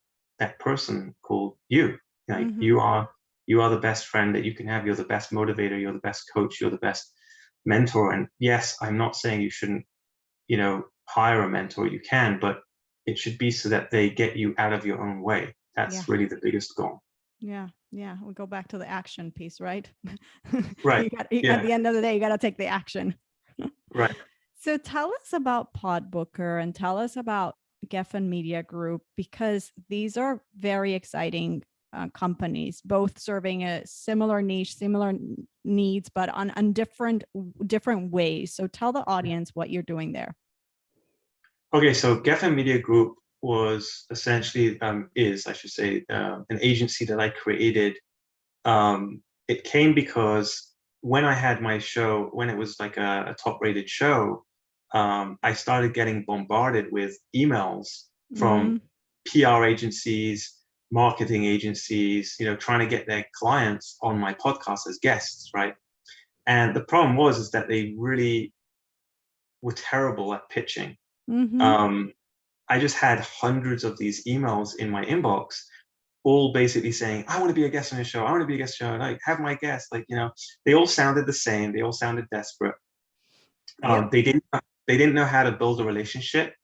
person called you. Like, you are the best friend that you can have. You're the best motivator, you're the best coach, you're the best mentor. And yes, I'm not saying you shouldn't, you know, hire a mentor. You can, but it should be so that they get you out of your own way. That's really the biggest goal. Yeah. We go back to the action piece, right? Right. At the end of the day, you got to take the action. Right. So tell us about Podbooker and tell us about Gefen Media Group, because these are very exciting companies, both serving a similar niche, similar needs, but on different ways. So tell the audience what you're doing there. Okay, so Gefen Media Group was essentially, is, I should say, an agency that I created. It came because when I had my show, when it was like a top-rated show, I started getting bombarded with emails from PR agencies, marketing agencies, you know, trying to get their clients on my podcast as guests, right? And the problem is that they really were terrible at pitching. I just had hundreds of these emails in my inbox, all basically saying, I want to be a guest on your show. I want to be a guest show. Like, have my guest. Like, you know, they all sounded the same. They all sounded desperate. They didn't know how to build a relationship.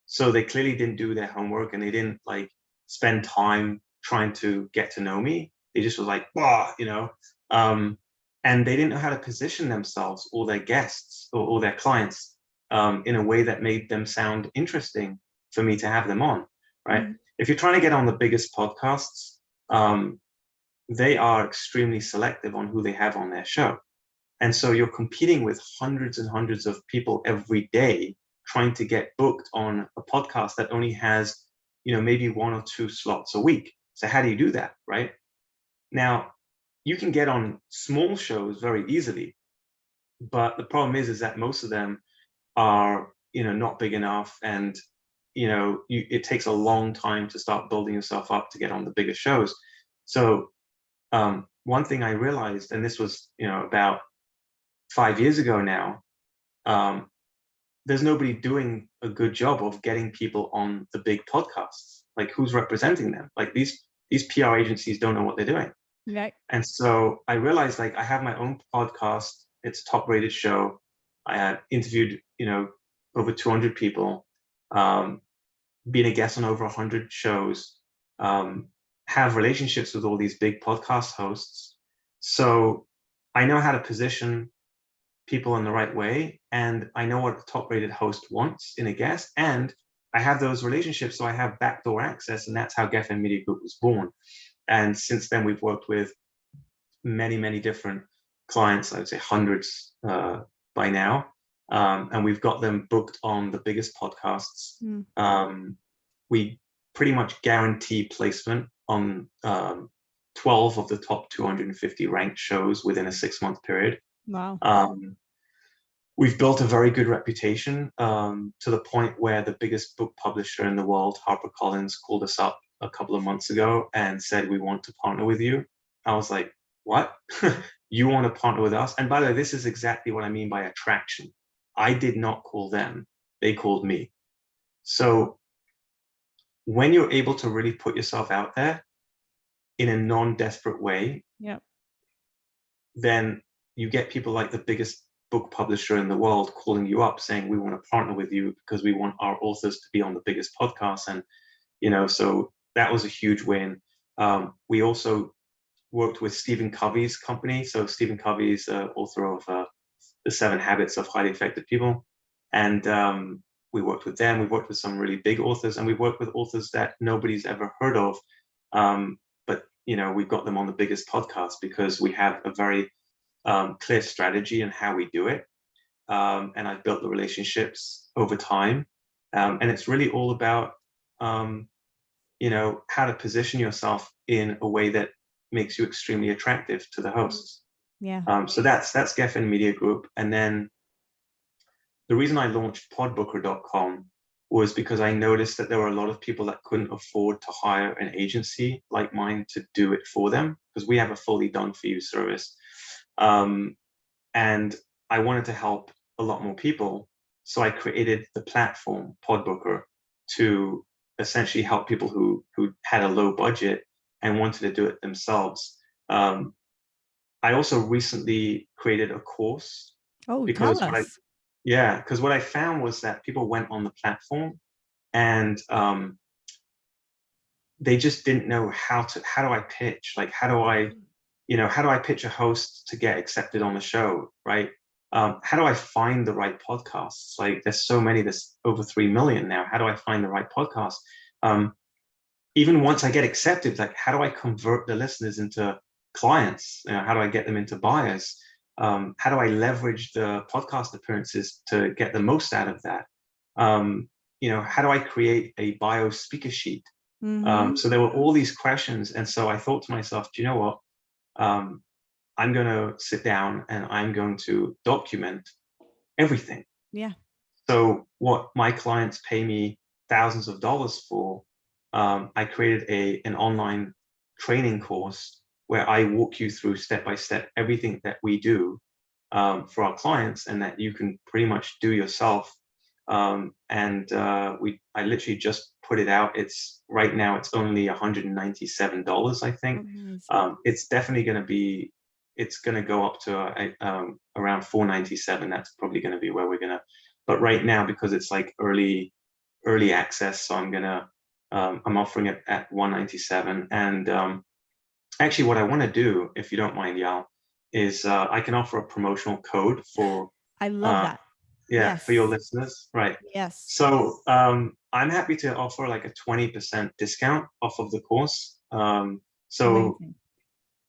So they clearly didn't do their homework, and they didn't like spend time trying to get to know me. They just were like, bah, you know, and they didn't know how to position themselves or their guests or their clients in a way that made them sound interesting for me to have them on, right? If you're trying to get on the biggest podcasts, they are extremely selective on who they have on their show. And so you're competing with hundreds and hundreds of people every day trying to get booked on a podcast that only has, you know, maybe 1 or 2 slots a week. So how do you do that, right? Now, you can get on small shows very easily, but the problem is that most of them are, you know, not big enough, and you know, it takes a long time to start building yourself up to get on the bigger shows. So one thing I realized, and this was, you know, about 5 years ago now, there's nobody doing a good job of getting people on the big podcasts. Like, who's representing them? Like, these PR agencies don't know what they're doing. Right. And so I realized, like, I have my own podcast. It's a top-rated show. I had interviewed, you know, over 200 people, been a guest on over 100 shows, have relationships with all these big podcast hosts. So I know how to position people in the right way, and I know what a top-rated host wants in a guest, and I have those relationships, so I have backdoor access, and that's how Gefen Media Group was born. And since then, we've worked with many, many different clients, I would say hundreds by now, and we've got them booked on the biggest podcasts. We pretty much guarantee placement on 12 of the top 250 ranked shows within a 6-month period. Wow. We've built a very good reputation to the point where the biggest book publisher in the world, HarperCollins, called us up a couple of months ago and said, we want to partner with you. I was like, what? You want to partner with us? And by the way, this is exactly what I mean by attraction. I did not call them, they called me. So when you're able to really put yourself out there in a non-desperate way, yeah, then you get people like the biggest book publisher in the world calling you up saying, we want to partner with you because we want our authors to be on the biggest podcast. And, so that was a huge win. We also worked with Stephen Covey's company. So Stephen Covey's author of The 7 Habits of Highly Effective People. And we worked with them. We've worked with some really big authors, and we've worked with authors that nobody's ever heard of. But, we've got them on the biggest podcast because we have a very clear strategy in how we do it. And I've built the relationships over time. And it's really all about, how to position yourself in a way that makes you extremely attractive to the hosts. yeah. So that's Gefen Media Group. And then the reason I launched podbooker.com was because I noticed that there were a lot of people that couldn't afford to hire an agency like mine to do it for them, because we have a fully done for you service. And I wanted to help a lot more people. So I created the platform Podbooker to essentially help people who had a low budget and wanted to do it themselves. I also recently created a course. Oh, because tell us. because what I found was that people went on the platform and they just didn't know how do I pitch? Like, how do I pitch a host to get accepted on the show, right? How do I find the right podcasts? Like, there's so many, there's over 3 million now. How do I find the right podcast? Even once I get accepted, like, how do I convert the listeners into clients? How do I get them into buyers? How do I leverage the podcast appearances to get the most out of that? How do I create a bio speaker sheet? So there were all these questions. And so I thought to myself, do you know what? I'm going to sit down and I'm going to document everything. Yeah. So what my clients pay me thousands of dollars for, I created an online training course where I walk you through step by step everything that we do for our clients, and that you can pretty much do yourself. I literally just put it out. Right now it's only $197, I think. It's definitely going to be. It's going to go up to around $497. That's probably going to be where we're going to. But right now, because it's like early access, so I'm offering it at $197. And actually, what I want to do, if you don't mind, Yael, is I can offer a promotional code for. I love that. Yeah, yes. For your listeners, right? Yes. So I'm happy to offer like a 20% discount off of the course. So amazing.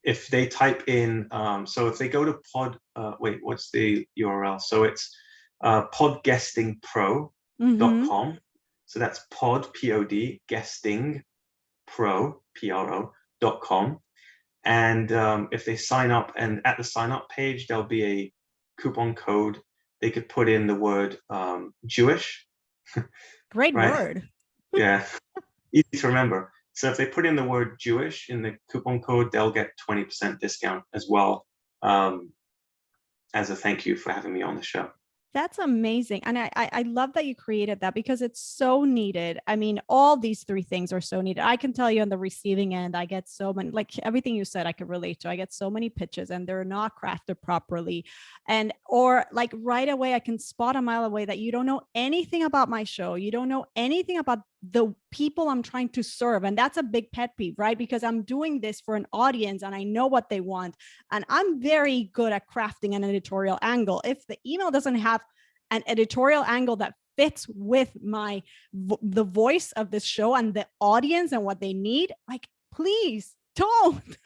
If they type in, so if they go to what's the URL? So it's podguestingpro.com. So that's pod, P-O-D, guesting pro, P-R-O.com. And if they sign up, and at the sign up page, there'll be a coupon code. They could put in the word Jewish. Great right? word. Yeah, easy to remember. So if they put in the word Jewish in the coupon code, they'll get 20% discount as well, as a thank you for having me on the show. That's amazing. And I love that you created that, because it's so needed. I mean, all these 3 things are so needed. I can tell you on the receiving end, I get so many, like everything you said, I could relate to. I get so many pitches and they're not crafted properly. Or like right away, I can spot a mile away that you don't know anything about my show. You don't know anything about the people I'm trying to serve. And that's a big pet peeve, right? Because I'm doing this for an audience and I know what they want. And I'm very good at crafting an editorial angle. If the email doesn't have an editorial angle that fits with the voice of this show and the audience and what they need, like, please don't.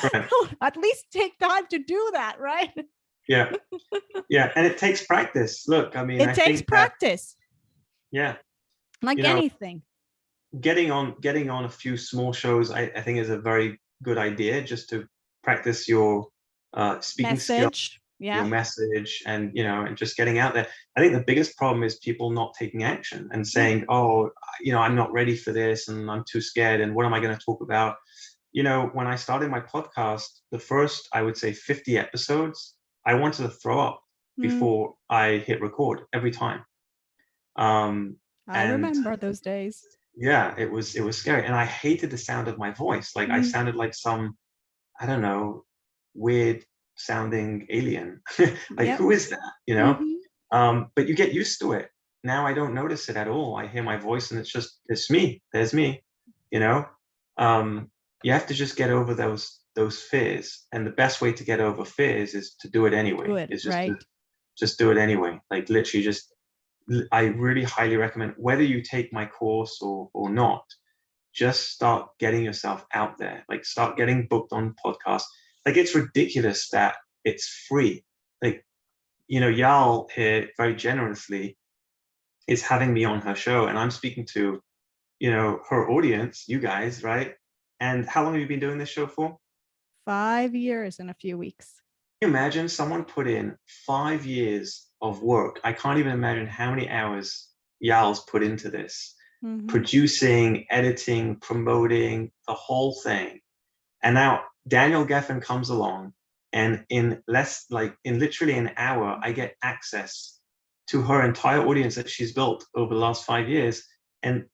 Right. At least take time to do that, right? Yeah. And it takes practice. Look, I mean, it takes practice. Like anything. Getting on a few small shows, I think, is a very good idea, just to practice your speaking skills, your message, and and just getting out there. I think the biggest problem is people not taking action and saying, oh, I'm not ready for this, and I'm too scared, and what am I going to talk about? when I started my podcast, the first, I would say 50 episodes, I wanted to throw up before I hit record every time. I remember those days. Yeah, it was scary. And I hated the sound of my voice. Like I sounded like some, I don't know, weird sounding alien. Like, who is that? But you get used to it. Now I don't notice it at all. I hear my voice and it's me. There's me. You have to just get over those fears. And the best way to get over fears is to do it anyway. Is just do it anyway. Like literally I really highly recommend, whether you take my course or not, just start getting yourself out there. Like start getting booked on podcasts. Like it's ridiculous that it's free. Like, Yael here very generously is having me on her show, and I'm speaking to, her audience, you guys, right? And how long have you been doing this show for? 5 years in a few weeks. Can you imagine someone put in 5 years of work? I can't even imagine how many hours Yael's put into this, producing, editing, promoting, the whole thing. And now Daniel Gefen comes along, and in literally an hour, I get access to her entire audience that she's built over the last 5 years. And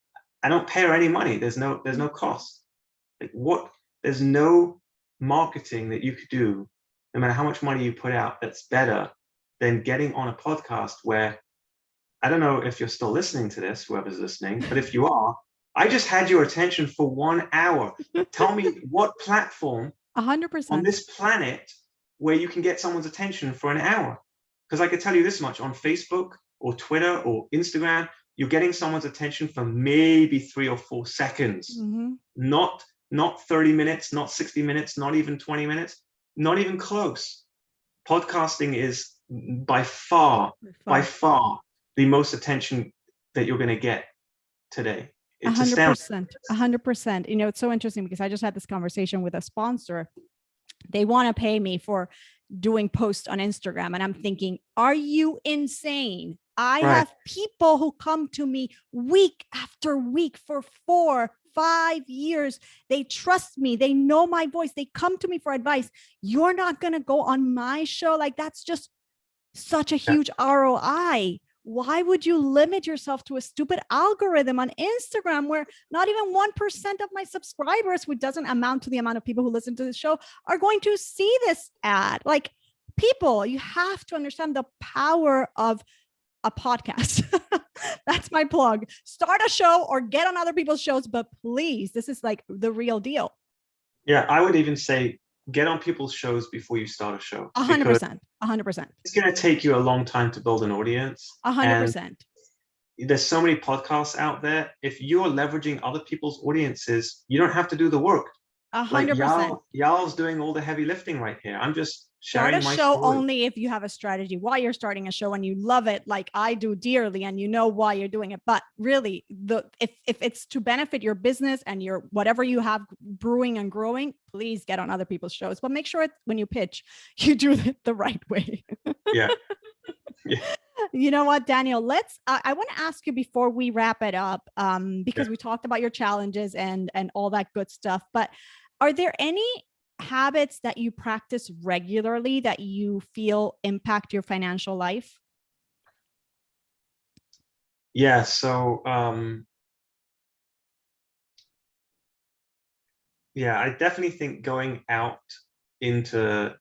I don't pay her any money. There's no cost. Like there's no marketing that you could do, no matter how much money you put out, that's better than getting on a podcast where, I don't know if you're still listening to this, whoever's listening, but if you are, I just had your attention for 1 hour. Tell me what platform 100% on this planet where you can get someone's attention for an hour. Because I could tell you this much, on Facebook or Twitter or Instagram, you're getting someone's attention for maybe 3 or 4 seconds, not 30 minutes, not 60 minutes, not even 20 minutes, not even close. Podcasting is by far the most attention that you're going to get today. It's 100%. 100%. It's so interesting because I just had this conversation with a sponsor. They want to pay me for doing posts on Instagram. And I'm thinking, are you insane? I have people who come to me week after week for 4, 5 years. They trust me. They know my voice. They come to me for advice. You're not going to go on my show. Like, that's just such a huge ROI. Why would you limit yourself to a stupid algorithm on Instagram where not even 1% of my subscribers, which doesn't amount to the amount of people who listen to the show, are going to see this ad? Like, people, you have to understand the power of a podcast. That's my plug. Start a show or get on other people's shows, but please, this is like the real deal. Yeah, I would even say get on people's shows before you start a show. 100%. 100%. It's going to take you a long time to build an audience. 100%. There's so many podcasts out there. If you're leveraging other people's audiences, you don't have to do the work. 100%. Like Yael's doing all the heavy lifting right here. I'm just sharing my story. Start a show only if you have a strategy why you're starting a show and you love it, like I do dearly, and you know why you're doing it. But really, if it's to benefit your business and your whatever you have brewing and growing, please get on other people's shows. But make sure when you pitch, you do it the right way. Yeah. You know what, Daniel, I want to ask you before we wrap it up, because we talked about your challenges and all that good stuff, but are there any habits that you practice regularly that you feel impact your financial life? Yeah. So, I definitely think going out into,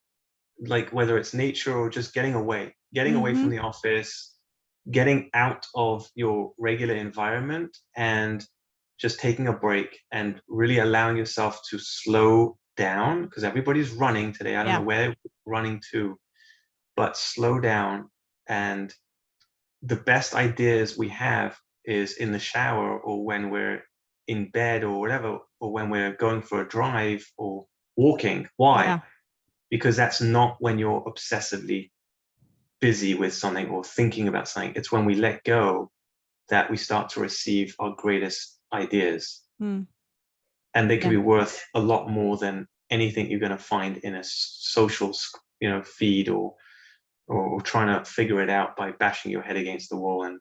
like, whether it's nature or just getting away from the office, getting out of your regular environment and just taking a break and really allowing yourself to slow down, because everybody's running today. I don't know where they're running to, but slow down. And the best ideas we have is in the shower, or when we're in bed or whatever, or when we're going for a drive or walking. Why? Yeah. Because that's not when you're obsessively busy with something or thinking about something. It's when we let go that we start to receive our greatest ideas. And they can be worth a lot more than anything you're going to find in a social, feed or trying to figure it out by bashing your head against the wall. And,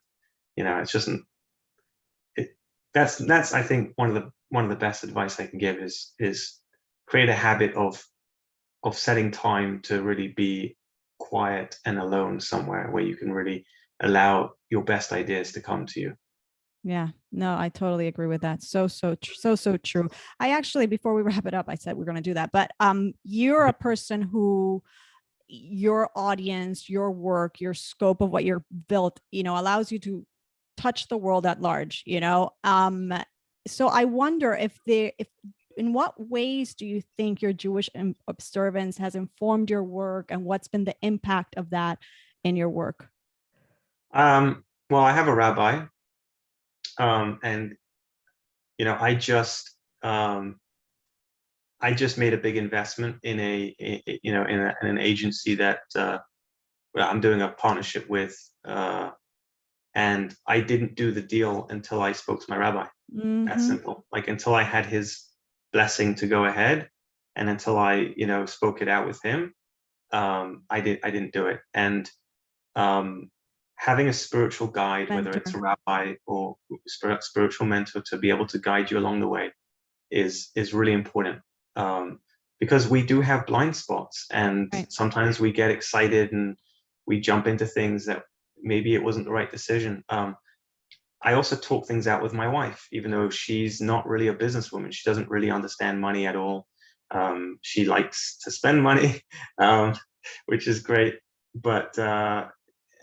it's just, that's I think one of the best advice I can give is create a habit of setting time to really be quiet and alone somewhere where you can really allow your best ideas to come to you. Yeah, no, I totally agree with that. So true. I actually, before we wrap it up, I said we're going to do that, but you're a person who, your audience, your work, your scope of what you're built, allows you to touch the world at large, so I wonder if in what ways do you think your Jewish observance has informed your work, and what's been the impact of that in your work? Well, I have a rabbi, and I just made a big investment in in an agency that I'm doing a partnership with, and I didn't do the deal until I spoke to my rabbi. That's simple. Like, until I had his blessing to go ahead, and until I spoke it out with him, I didn't do it. And having a spiritual guide, whether it's a rabbi or spiritual mentor, to be able to guide you along the way is really important, because we do have blind spots, and sometimes we get excited and we jump into things that maybe it wasn't the right decision. I also talk things out with my wife, even though she's not really a businesswoman. She doesn't really understand money at all. She likes to spend money, which is great, but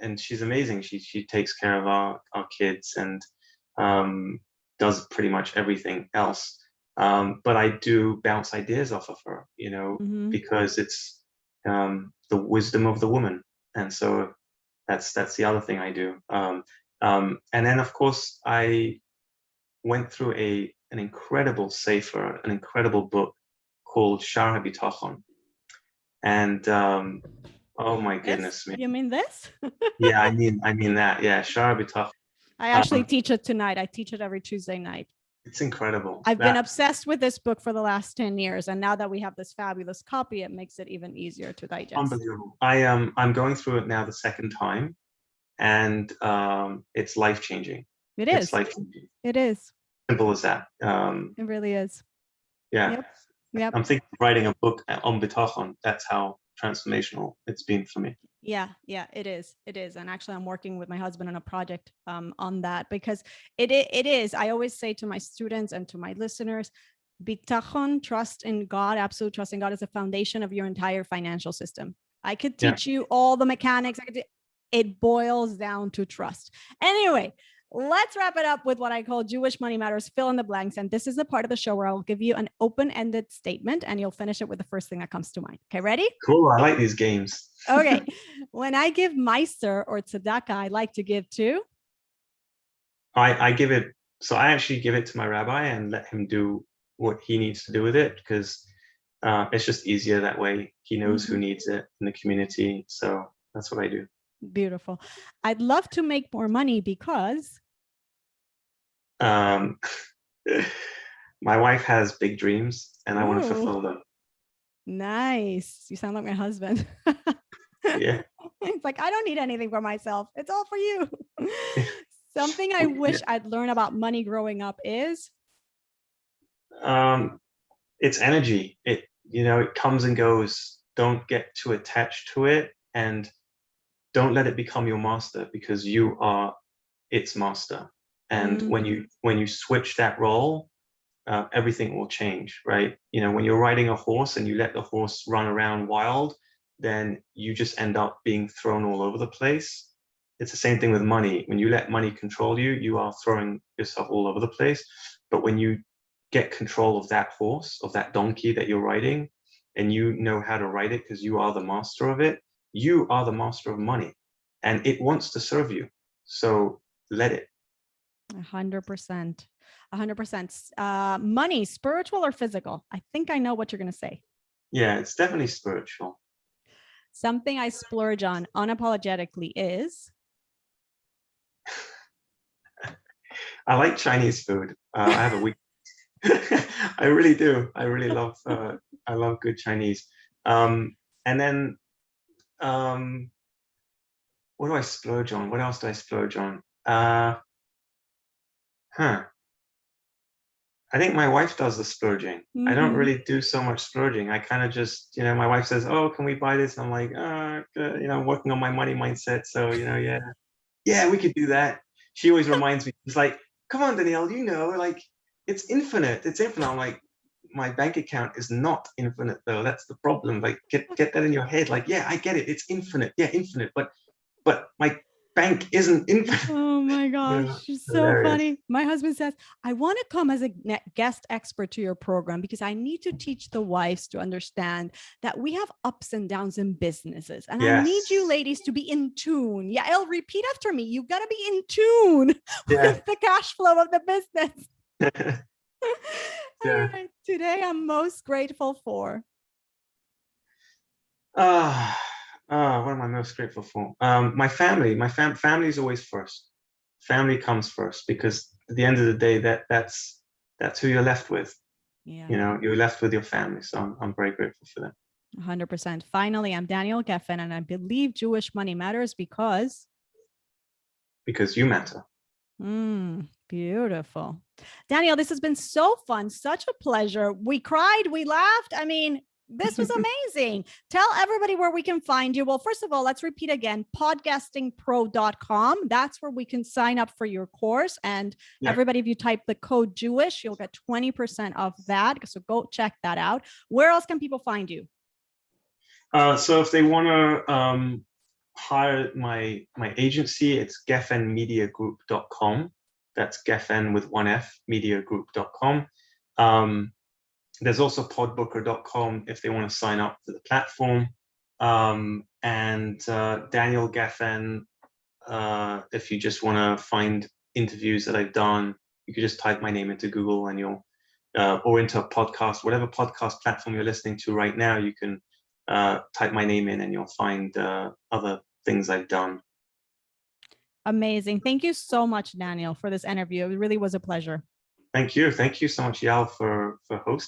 and she's amazing. She takes care of our kids, and does pretty much everything else. But I do bounce ideas off of her, because it's the wisdom of the woman. And so that's the other thing I do. And then, of course, I went through an incredible sefer, an incredible book called Shar HaBitachon. And oh my goodness me. You mean this? Yeah, I mean that. Yeah, Shar HaBitachon. I actually teach it tonight. I teach it every Tuesday night. It's incredible. I've been obsessed with this book for the last 10 years. And now that we have this fabulous copy, it makes it even easier to digest. Unbelievable. I'm going through it now the second time, and it's life-changing. It is. It's life-changing. It is. Simple as that. It really is. Yeah. Yep. I'm thinking of writing a book on bitachon. That's how transformational it's been for me. Yeah, it is. It is. And actually, I'm working with my husband on a project on that, because it is. I always say to my students and to my listeners, bitachon, trust in God, absolute trust in God, is the foundation of your entire financial system. I could teach you all the mechanics. It boils down to trust. Anyway, let's wrap it up with what I call Jewish Money Matters, fill in the blanks. And this is the part of the show where I'll give you an open-ended statement, and you'll finish it with the first thing that comes to mind. Okay, ready? Cool. I like these games. Okay. When I give meiser or tzedakah, I like to give to? I give it. So I actually give it to my rabbi and let him do what he needs to do with it, because it's just easier that way. He knows who needs it in the community. So that's what I do. Beautiful. I'd love to make more money because my wife has big dreams, and I want to fulfill them. Nice. You sound like my husband. Yeah. It's like, I don't need anything for myself. It's all for you. Something I wish I'd learned about money growing up is? It's energy. It comes and goes. Don't get too attached to it, and don't let it become your master, because you are its master. And when you switch that role, everything will change, right? When you're riding a horse and you let the horse run around wild, then you just end up being thrown all over the place. It's the same thing with money. When you let money control you, you are throwing yourself all over the place. But when you get control of that horse, of that donkey that you're riding, and you know how to ride it because you are the master of it, you are the master of money, and it wants to serve you. So let it. 100%. 100%. Money, spiritual or physical? I think I know what you're going to say. Yeah, it's definitely spiritual. Something I splurge on unapologetically is? I like Chinese food. I have a week. I really do. I really love. I love good Chinese. And then, what do I splurge on? What else do I splurge on? I I think my wife does the splurging. I don't really do so much splurging. I kind of just, my wife says, "Oh, can we buy this?" And I'm like, I'm working on my money mindset. So, yeah, we could do that. She always reminds me, it's like, "Come on, Danielle, like it's infinite. It's infinite." I'm like, my bank account is not infinite though. That's the problem. Like, get that in your head. Like, yeah, I get it. It's infinite. Yeah, infinite. But my bank isn't infinite. Oh my gosh, so Hilarious. funny. My husband says, I want to come as a guest expert to your program because I need to teach the wives to understand that we have ups and downs in businesses. And I need you ladies to be in tune. Yeah, I'll repeat after me. You got to be in tune with the cash flow of the business. All right. Today, I'm most grateful for. What am I most grateful for? My family. My family is always first. Family comes first because at the end of the day, that's who you're left with. Yeah. You're left with your family. So I'm very grateful for that. 100%. Finally, I'm Daniel Gefen, and I believe Jewish money matters because you matter. Beautiful. Daniel, this has been so fun. Such a pleasure. We cried, we laughed. I mean, this was amazing. Tell everybody where we can find you. Well, first of all, let's repeat again, podcastingpro.com. That's where we can sign up for your course. And everybody, if you type the code Jewish, you'll get 20% off that. So go check that out. Where else can people find you? So if they want to hire my agency, it's gefenmediagroup.com. That's Gefen with one F, mediagroup.com. There's also podbooker.com if they want to sign up to the platform. And Daniel Gefen, if you just want to find interviews that I've done, you could just type my name into Google and you'll, or into a podcast, whatever podcast platform you're listening to right now, you can type my name in and you'll find other things I've done. Amazing. Thank you so much, Daniel, for this interview. It really was a pleasure. Thank you. Thank you so much, Yael, for hosting.